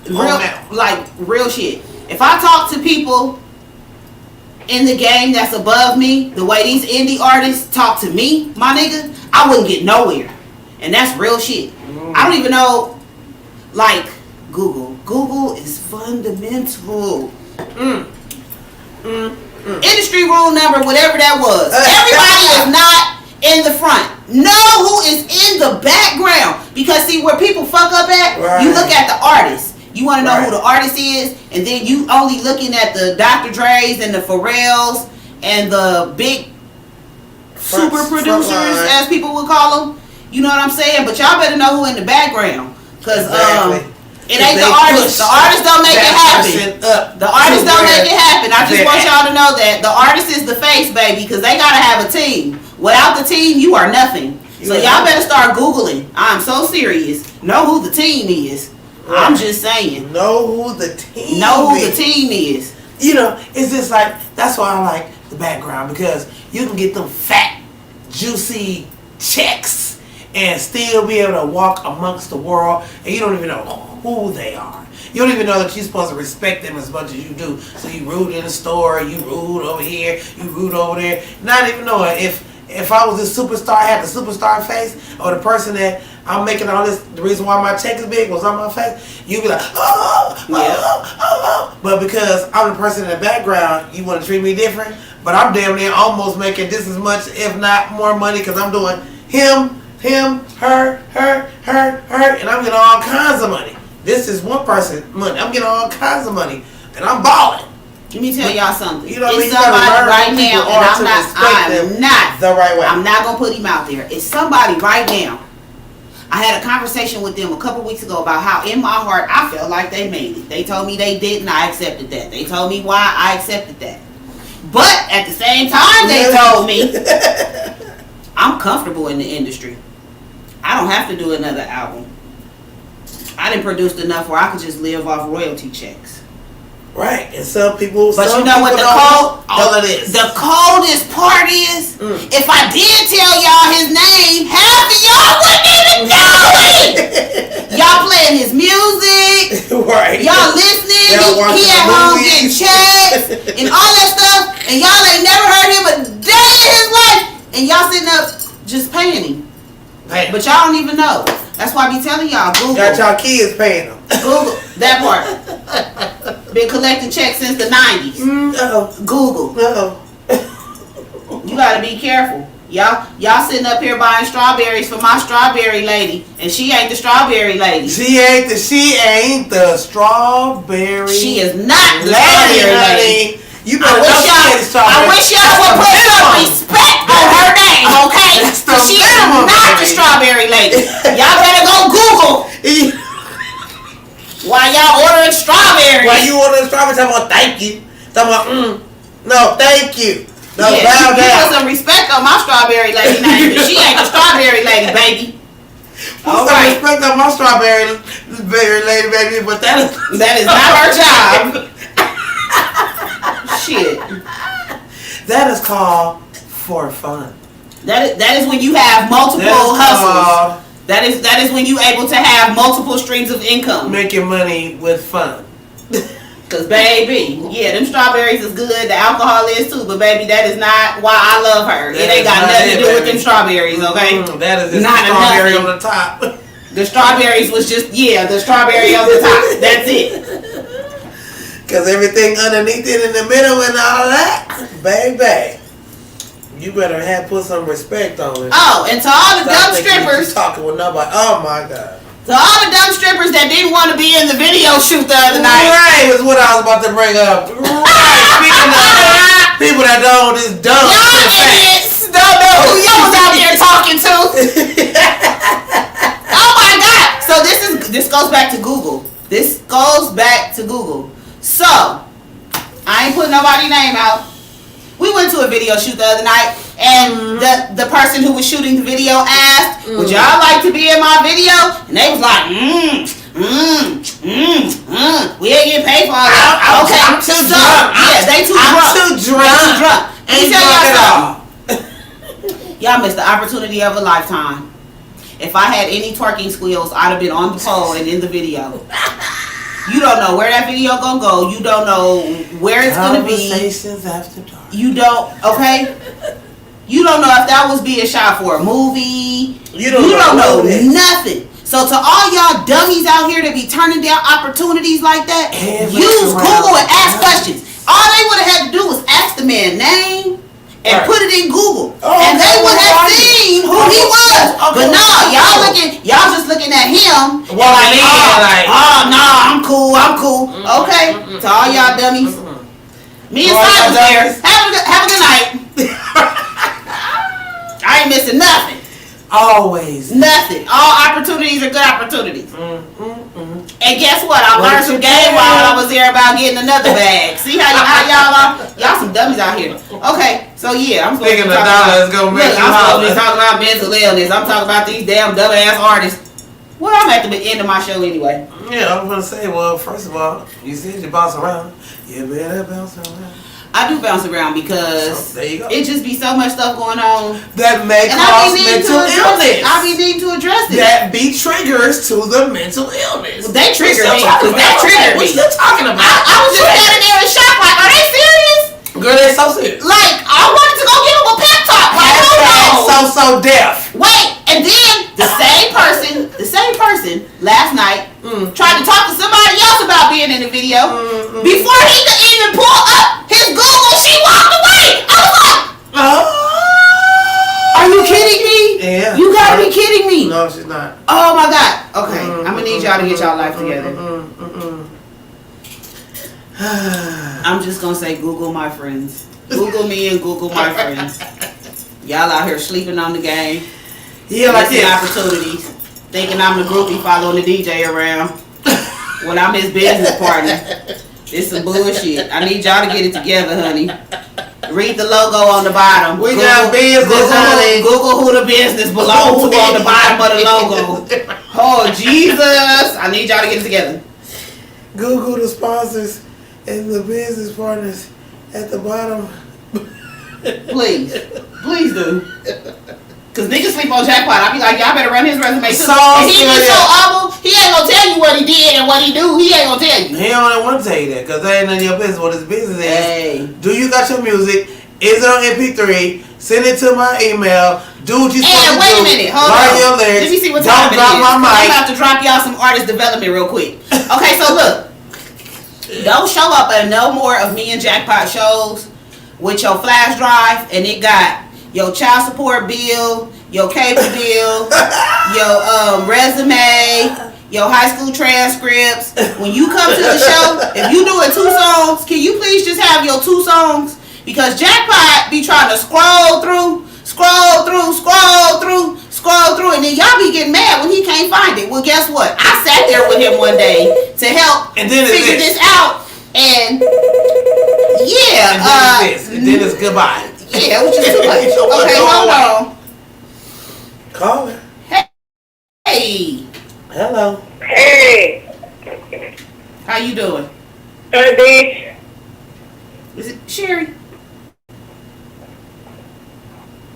real shit. If I talk to people in the game that's above me, the way these indie artists talk to me, my nigga, I wouldn't get nowhere. And that's real shit. I don't even know, like, Google. Google is fundamental. Industry rule number, whatever that was. Everybody is not in the front. Know who is in the background. Because, see, where people fuck up at, you look at the artist. You want to know who the artist is, and then you only looking at the Dr. Dre's and the Pharrells and the big super producers, as people would call them. You know what I'm saying? But y'all better know who in the background, because it ain't the artist. The artist don't make it happen. The artist don't make it happen. I just want y'all to know that the artist is the face, baby, because they gotta have a team. Without the team, you are nothing. So y'all better start Googling. I'm so serious. Know who the team is. Right. I'm just saying. Know who the team is. You know, it's just like, that's why I like the background, because you can get them fat, juicy checks and still be able to walk amongst the world, and you don't even know who they are. You don't even know that you're supposed to respect them as much as you do. So you rude in the store, you rude over here, you rude over there. Not even knowing if I was a superstar, I had the superstar face, or the person that I'm making all this, the reason why my check is big was on my face, you'd be like, oh. But because I'm the person in the background, you want to treat me different, but I'm damn near almost making just as much, if not more money, because I'm doing him, her, and I'm getting all kinds of money. This is one person money. I'm getting all kinds of money, and I'm balling. Let me tell y'all something. You know what I mean? Somebody right now, and I'm not the right way. I'm not gonna put him out there. It's somebody right now. I had a conversation with them a couple weeks ago about how in my heart I felt like they made it. They told me they didn't. I accepted that. They told me why. I accepted that. But at the same time, they told me I'm comfortable in the industry. I don't have to do another album. I didn't produce enough where I could just live off royalty checks. Right, and some people. But some you know what the coldest part is? If I did tell y'all his name, half of y'all wouldn't even know it. Y'all playing his music. Right. Y'all listening. He at home getting checks and all that stuff, and y'all ain't never heard him a day in his life, and y'all sitting up just paying him. Hey. But y'all don't even know. That's why I be telling y'all, Google. Got y'all kids paying them. Google that part. Been collecting checks since the 90s. Google. You gotta be careful. Y'all sitting up here buying strawberries for my strawberry lady, and she ain't the strawberry lady. She ain't the strawberry. She is not the strawberry lady. You better I wish y'all would put some respect on her name, okay? She is not the strawberry lady. Y'all better go Google. Why y'all ordering strawberries? Why you ordering strawberries? Talking about thank you. Talking about no thank you. No, bow down. You put some respect on my strawberry lady name, but she ain't the strawberry lady, baby. Put some respect on my strawberry lady, baby, but that is not her job. Shit. That is called for fun. That is when you have multiple hustles. That is when you able to have multiple streams of income. Making money with fun. Cause baby, yeah, them strawberries is good. The alcohol is too, but baby, that is not why I love her. It ain't got nothing to do with them strawberries, okay? That is just not the strawberry on the top. The strawberries was just the strawberry on the top. That's it. Cause everything underneath it in the middle and all that, baby, you better put some respect on it. Oh, and to all the dumb strippers talking with nobody. Oh my God. To all the dumb strippers that didn't want to be in the video shoot the other night. Right, was what I was about to bring up. Right, speaking of people that don't just dumb. Y'all idiots don't know who y'all was out there talking to. Oh my God. So this goes back to Google. This goes back to Google. So, I ain't putting nobody's name out. We went to a video shoot the other night, and the person who was shooting the video asked, would y'all like to be in my video? And they was like, we ain't getting paid for all that. Okay, I'm too drunk. Yeah, they too drunk. I'm too drunk. Ain't tell y'all something. Y'all missed the opportunity of a lifetime. If I had any twerking skills, I'd have been on the pole and in the video. You don't know where that video gonna go. You don't know where it's gonna be. Conversations after dark. You don't, okay? You don't know if that was being shot for a movie. You don't know nothing. So to all y'all dummies out here that be turning down opportunities like that, use Google and ask questions. All they would have had to do was ask the man name and put it in Google, and they would have seen who he was. But no, y'all just looking at him. Oh no, I'm cool. Okay, to all y'all dummies. Me and Sy was there. Have a good night. I ain't missing nothing. Always. Nothing. All opportunities are good opportunities. And guess what? I learned some game while I was there about getting another bag. See how y'all are? Y'all some dummies out here. Okay, so yeah, I'm supposed to be talking about mental illness. I'm talking about these damn dumbass artists. Well, I'm at the end of my show anyway. Yeah, I was gonna say, well, first of all, you said you bounce around. You better bounce around. I do bounce around because it just be so much stuff going on that may cause mental illness. I be needing to address it. That be triggers to the mental illness. Well, they trigger me. They trigger me. What you talking about? I was just standing there in shock. Like, are they serious? Girl, they so serious. Like, I wanted to go give them a pep talk. Like, so deaf. Wait, and then the same person last night tried to talk to somebody else about being in the video. Before he could even pull up his Google, she walked away. I was like, are you kidding me? Yeah. You gotta be kidding me. No, she's not. Oh my God. Okay, I'm gonna need y'all to get y'all life together. I'm just gonna say Google my friends. Google me and Google my friends. Y'all out here sleeping on the game. Yeah, like this. Opportunities. Thinking I'm the groupie following the DJ around when I'm his business partner. It's some bullshit. I need y'all to get it together, honey. Read the logo on the bottom. We got business, honey. Google who the business belongs to on the bottom of the logo. Oh, Jesus. I need y'all to get it together. Google the sponsors and the business partners at the bottom. Please. Please do. Cause niggas sleep on Jackpot. I be like, y'all better run his resume too. And he be so humble. He He ain't gonna tell you what he did and what he do. He ain't gonna tell you. He don't want to tell you that because that ain't none of your business. What his business is, Hey. do you got your music? Is it on MP3? Send it to my email. Do what you supposed to do. And wait a minute, hold Learn on. your lyrics. Let me see what Don't time it drop is. my mic. I'm about to drop y'all some artist development real quick. Okay, so look. Don't show up at no more of me and Jackpot shows with your flash drive and it got your child support bill, your cable bill, your resume, your high school transcripts. When you come to the show, if you doing 2 songs, can you please just have your 2 songs? Because Jackpot be trying to scroll through, and then y'all be getting mad when he can't find it. Well, guess what? I sat there with him one day to help figure this out, and yeah, and then it's goodbye. Yeah, it was just too much. Okay, hold on. Call her. Hey. Hello. Hey. How you doing? Good. Is it Sherry?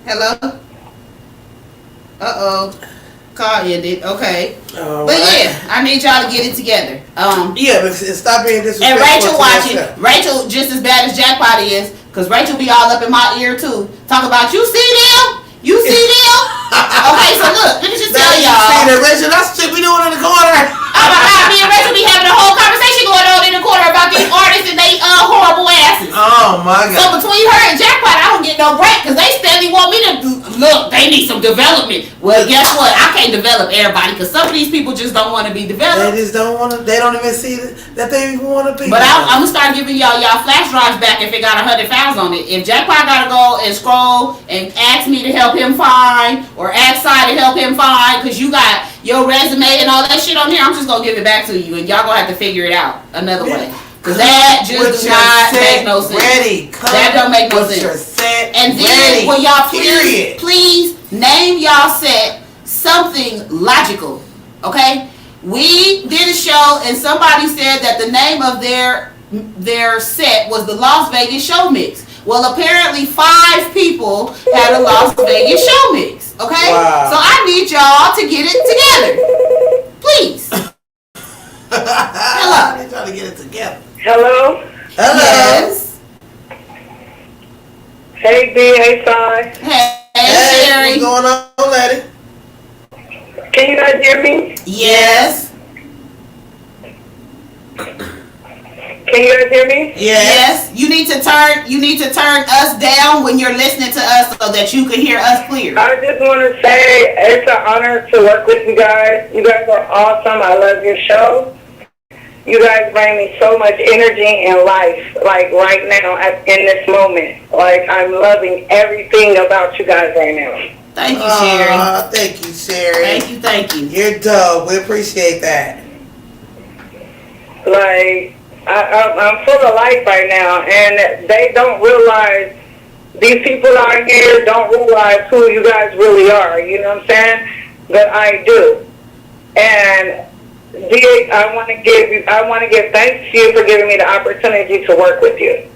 Hello? Uh-oh. Call ended. Okay. But yeah, I need y'all to get it together. Yeah, but stop being disrespectful. And Rachel watching. Rachel just as bad as Jackpot is, because Rachel be all up in my ear too. Talk about, you see them? You see them? Okay, so look, let me just tell y'all. See that, Rachel? That's shit we doing in the corner. Oh my God, me and Rachel be having a whole conversation going on in the corner about these artists and they horrible asses. Oh my God. So between her and Jackpot, I don't get no break because they steadily want me to look. They need some development. Well, guess what? I can't develop everybody because some of these people just don't want to be developed. They just don't want to. They don't even see that they even want to be. But I'm gonna start giving y'all flash drives back if it got 100 files on it. If Jackpot gotta go and scroll and ask me to help him find or ask Sy to help him find because you got your resume and all that shit on here, I'm just gonna give it back to you and y'all gonna have to figure it out another way. Cause that just does not make no sense. That don't make no sense. And then when y'all please name y'all set something logical. Okay? We did a show and somebody said that the name of their set was the Las Vegas Show Mix. Well, apparently 5 people had a Las Vegas Show Mix. Okay? Wow. So I need y'all to get it together. Please. Hello. They're trying to get it together. Hello? Hello. Yes. Hey, B. Hey, Sy. Hey, Sherry. What's going on, lady? Can you guys hear me? Yes. Can you guys hear me? Yes. You need to turn us down when you're listening to us so that you can hear us clear. I just want to say it's an honor to work with you guys. You guys are awesome. I love your show. You guys bring me so much energy and life, like right now, in this moment. Like, I'm loving everything about you guys right now. Thank you, Sherry. Thank you, Sherry. Thank you. You're dope. We appreciate that. Like, I'm full of life right now, and they don't realize, these people out here don't realize who you guys really are, you know what I'm saying? But I do. And I want to give thanks to you for giving me the opportunity to work with you.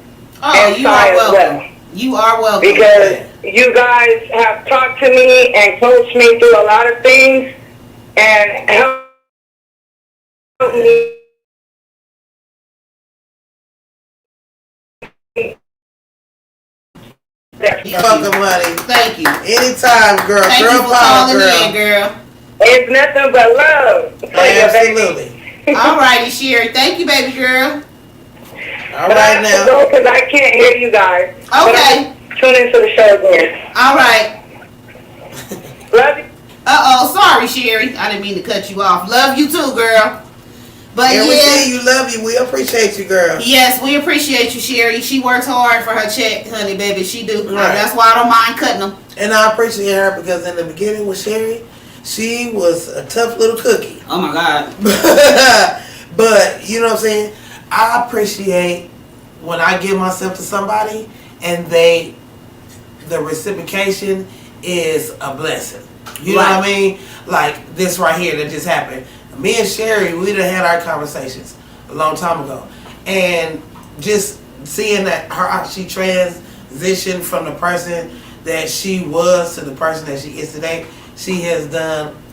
Oh, and you are welcome. You are welcome. Because you guys have talked to me and coached me through a lot of things and helped me. You're welcome, honey. Thank you. Anytime, girl. Thank girl you for power, calling girl. in, girl. It's nothing but love. Absolutely. All righty, Sherry. Thank you, baby girl. All right now. Because I can't hear you guys. Okay. Tune into the show again. All right. Love you. Uh-oh. Sorry, Sherry. I didn't mean to cut you off. Love you too, girl. But yeah, we see you, love you. We appreciate you, girl. Yes, we appreciate you, Sherry. She works hard for her check, honey, baby. She do. Right. That's why I don't mind cutting them. And I appreciate her because in the beginning with Sherry, she was a tough little cookie. Oh, my God. But, you know what I'm saying? I appreciate when I give myself to somebody and the reciprocation is a blessing. You know what I mean? Like this right here that just happened. Me and Sherry, we done had our conversations a long time ago. And just seeing that how she transitioned from the person that she was to the person that she is today, she has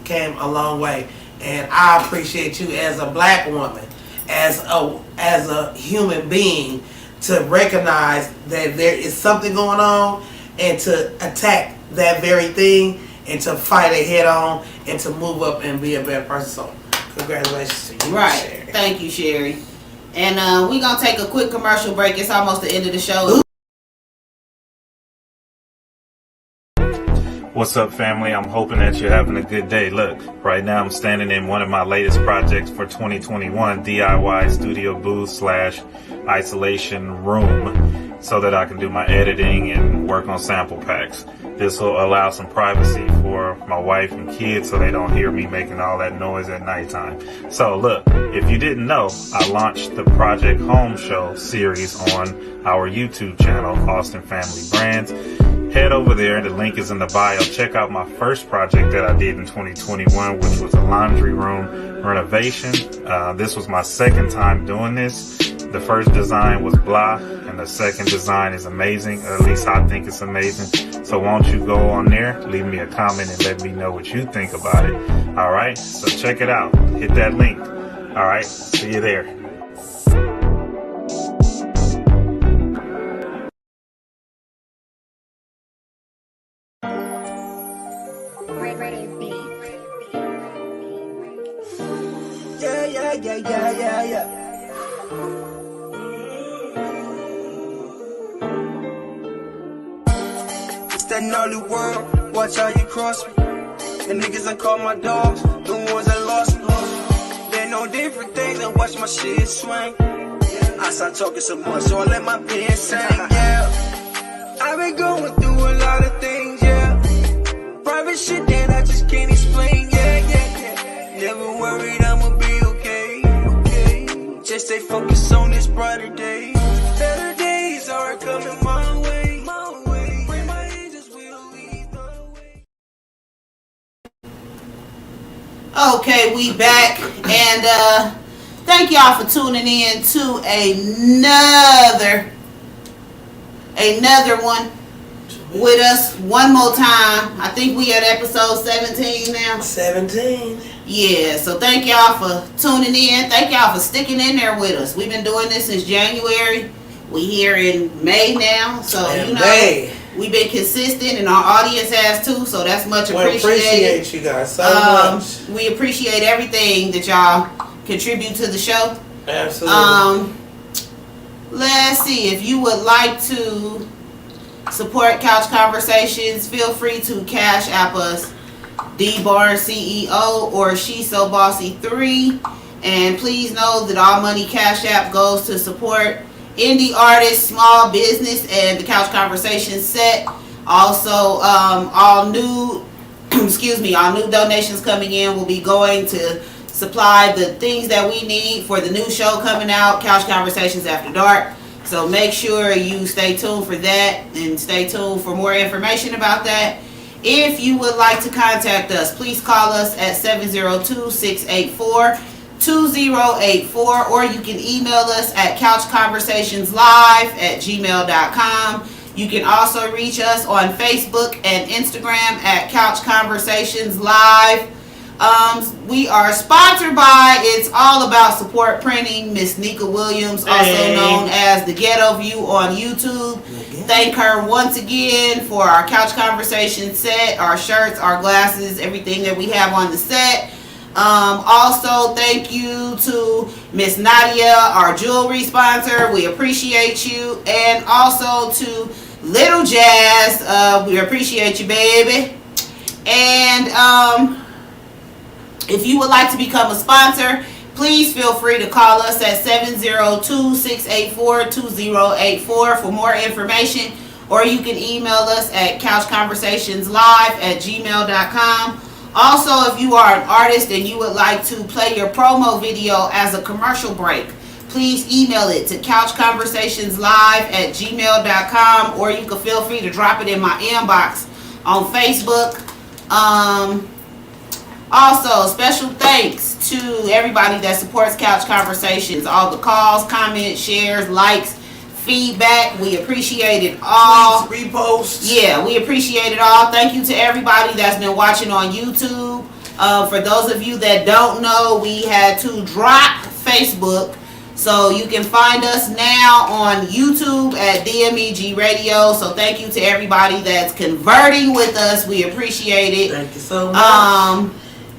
came a long way. And I appreciate you as a black woman, as a human being, to recognize that there is something going on and to attack that very thing and to fight it head on and to move up and be a better person. So congratulations to you, right. Sherry. Thank you, Sherry. And we're going to take a quick commercial break. It's almost the end of the show. What's up, family? I'm hoping that you're having a good day. Look, right now I'm standing in one of my latest projects for 2021, DIY studio booth / isolation room, so that I can do my editing and work on sample packs. This will allow some privacy for my wife and kids so they don't hear me making all that noise at nighttime. So look, if you didn't know, I launched the Project Home Show series on our YouTube channel, Austin Family Brands. Head over there, the link is in the bio. Check out my first project that I did in 2021, which was a laundry room renovation. This was my second time doing this. The first design was blah, and the second design is amazing, or at least I think it's amazing. So won't you go on there, leave me a comment, and let me know what you think about it. All right, so check it out. Hit that link. All right, see you there. Yeah. It's that gnarly world, watch how you cross me. The niggas I call my dogs, the ones that lost me. They know different things, I watch my shit swing. I start talking so much, so I let my pen sing, yeah. I've been going through a lot of things, yeah. Private shit that I just can't explain, yeah. Never worried, I'ma be okay. Just stay focused on this brighter day. Better days are coming my way. Pray my angels will lead the way. Okay, we back, and thank y'all for tuning in to another one with us one more time. I think we at episode 17 now. 17. Yeah, so thank y'all for tuning in. Thank y'all for sticking in there with us. We've been doing this since January. We here in May now, so we've been consistent, and our audience has too. So that's much appreciated. We appreciate you guys so much. We appreciate everything that y'all contribute to the show. Absolutely. Let's see, if you would like to support Couch Conversations, feel free to cash app us D-Bar CEO or She So Bossy 3, and please know that all money cash app goes to support indie artists, small business, and the Couch Conversations set. Also, all new donations coming in will be going to supply the things that we need for the new show coming out, Couch Conversations After Dark. So make sure you stay tuned for that, and stay tuned for more information about that. If you would like to contact us, please call us at 702-684-2084, or you can email us at couchconversationslive@gmail.com. You can also reach us on Facebook and Instagram at Couch Conversations Live. We are sponsored by It's All About Support Printing, Miss Nika Williams, also known as The Ghetto View on YouTube. Thank her once again for our Couch Conversation set, our shirts, our glasses, everything that we have on the set. Also, thank you to Miss Nadia, our jewelry sponsor. We appreciate you. And also to Little Jazz. We appreciate you, baby. And if you would like to become a sponsor, please feel free to call us at 702-684-2084 for more information, or you can email us at couchconversationslive@gmail.com. Also, if you are an artist and you would like to play your promo video as a commercial break, please email it to couchconversationslive@gmail.com, or you can feel free to drop it in my inbox on Facebook. Also, special thanks to everybody that supports Couch Conversations. All the calls, comments, shares, likes, feedback. We appreciate it all. Tweets, reposts. Yeah, we appreciate it all. Thank you to everybody that's been watching on YouTube. For those of you that don't know, we had to drop Facebook. So you can find us now on YouTube at DMEG Radio. So thank you to everybody that's converting with us. We appreciate it. Thank you so much.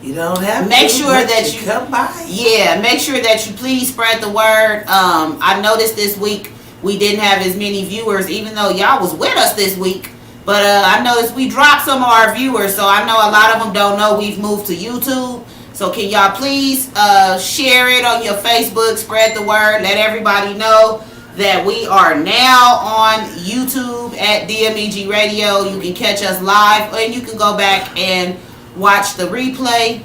You don't have make to, sure that you come by. Yeah, make sure that you please spread the word. I noticed this week we didn't have as many viewers, even though y'all was with us this week. But I noticed we dropped some of our viewers, so I know a lot of them don't know we've moved to YouTube. So can y'all please share it on your Facebook, spread the word, let everybody know that we are now on YouTube at DMEG Radio. You can catch us live, and you can go back and watch the replay.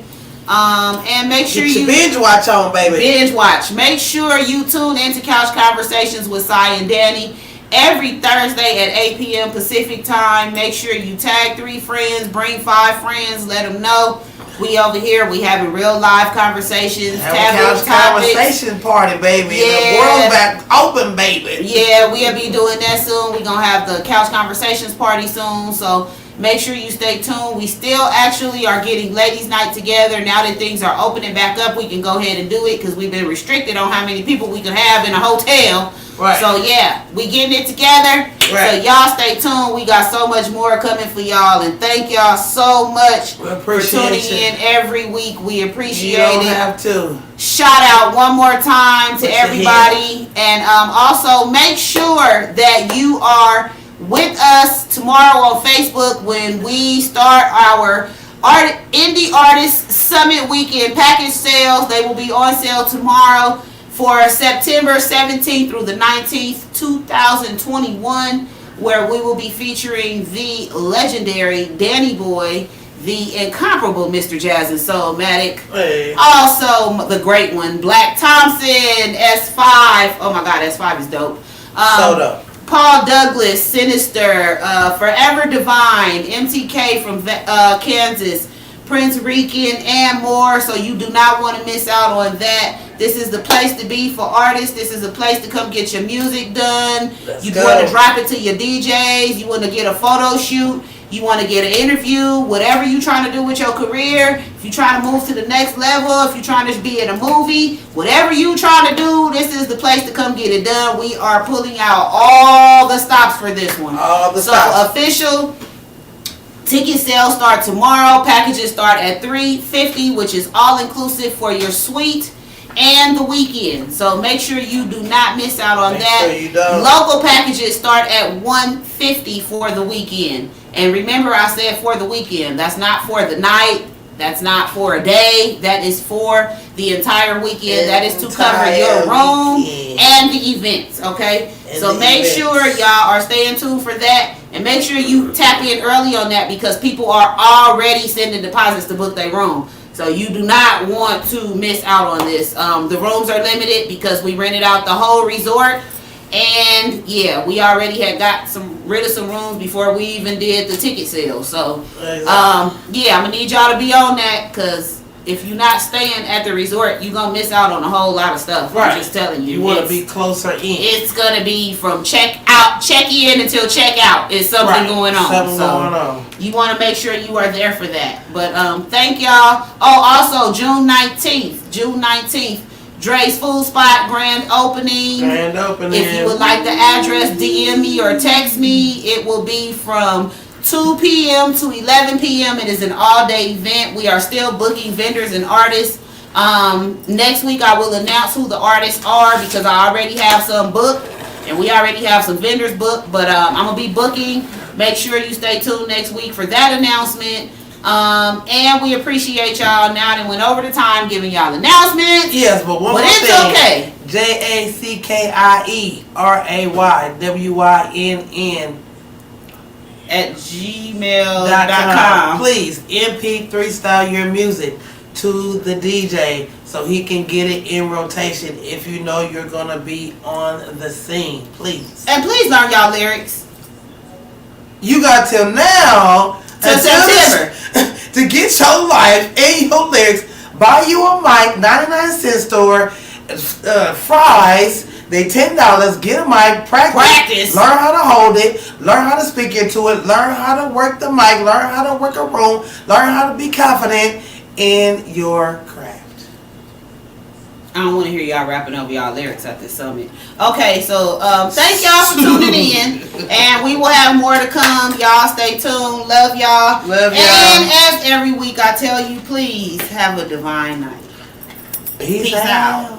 And make sure you binge watch on, baby. Binge watch. Make sure you tune into Couch Conversations with Sy Danni every Thursday at 8 p.m. Pacific time. Make sure you tag 3 friends, bring 5 friends, let them know we over here. We having real live conversations. Couch conversation party, baby. Yeah. The world back open, baby. Yeah, we'll be doing that soon. We're gonna have the Couch Conversations party soon. So make sure you stay tuned. We still actually are getting ladies' night together. Now that things are opening back up, we can go ahead and do it because we've been restricted on how many people we can have in a hotel. Right. So yeah, we getting it together. Right. So y'all stay tuned. We got so much more coming for y'all, and thank y'all so much for tuning in every week. We appreciate it. You don't have to. Shout out one more time to everybody, and also make sure that you are with us tomorrow on Facebook when we start our Indie Artist Summit Weekend package sales. They will be on sale tomorrow for September 17th through the 19th, 2021, where we will be featuring the legendary Danny Boy, the incomparable Mr. Jazz and Soulmatic, hey. Also the great one, Black Thompson, S5. Oh my God, S5 is dope. So dope. Paul Douglas, Sinister, Forever Divine, MTK from Kansas, Prince Rican, and more. So you do not want to miss out on that. This is the place to be for artists. This is a place to come get your music done. You want to drop it to your DJs. You want to get a photo shoot. You want to get an interview. Whatever you're trying to do with your career. If you're trying to move to the next level. If you're trying to be in a movie. Whatever you're trying to do, this is the place to come get it done. We are pulling out all the stops for this one. All the stops. Official ticket sales start tomorrow. Packages start at $350, which is all inclusive for your suite and the weekend. So make sure you do not miss out on that. Sure you don't. Local packages start at $150 for the weekend. And remember, I said for the weekend. That's not for the night. That's not for a day. That is for the entire weekend. That is to cover your room and the events. Okay? So make sure y'all are staying tuned for that. And make sure you tap in early on that because people are already sending deposits to book their room. So you do not want to miss out on this. The rooms are limited because we rented out the whole resort. And yeah, we already had got rid of some rooms before we even did the ticket sale. So yeah, I'm going to need y'all to be on that because if you're not staying at the resort, you're going to miss out on a whole lot of stuff. Right. I'm just telling you. You want to be closer in. It's going to be from check in until check out. It's something going on. Something going on. You want to make sure you are there for that. But thank y'all. Oh, also June 19th, Dre's Food Spot grand opening. If you would like the address, DM me or text me. It will be from 2 p.m. to 11 p.m. It is an all-day event. We are still booking vendors and artists. Next week I will announce who the artists are because I already have some booked and we already have some vendors booked. But I'm going to be booking. Make sure you stay tuned next week for that announcement. And we appreciate y'all. Now that went over the time giving y'all announcements. Yes, but one more thing. It's okay. JACKIERAYWYNN at gmail.com. Please MP3 style your music to the DJ so he can get it in rotation if you know you're gonna be on the scene. Please. And please learn y'all lyrics. You got till now till September to get your life and your lyrics. Buy you a mic, 99-cent store, fries. They $10. Get a mic, practice. Learn how to hold it. Learn how to speak into it. Learn how to work the mic. Learn how to work a room. Learn how to be confident. in your craft. I don't want to hear y'all rapping over y'all lyrics at this summit. Okay, so thank y'all for tuning in, and we will have more to come. Y'all stay tuned. Love y'all. Love y'all. And as every week I tell you, please have a divine night. Peace out.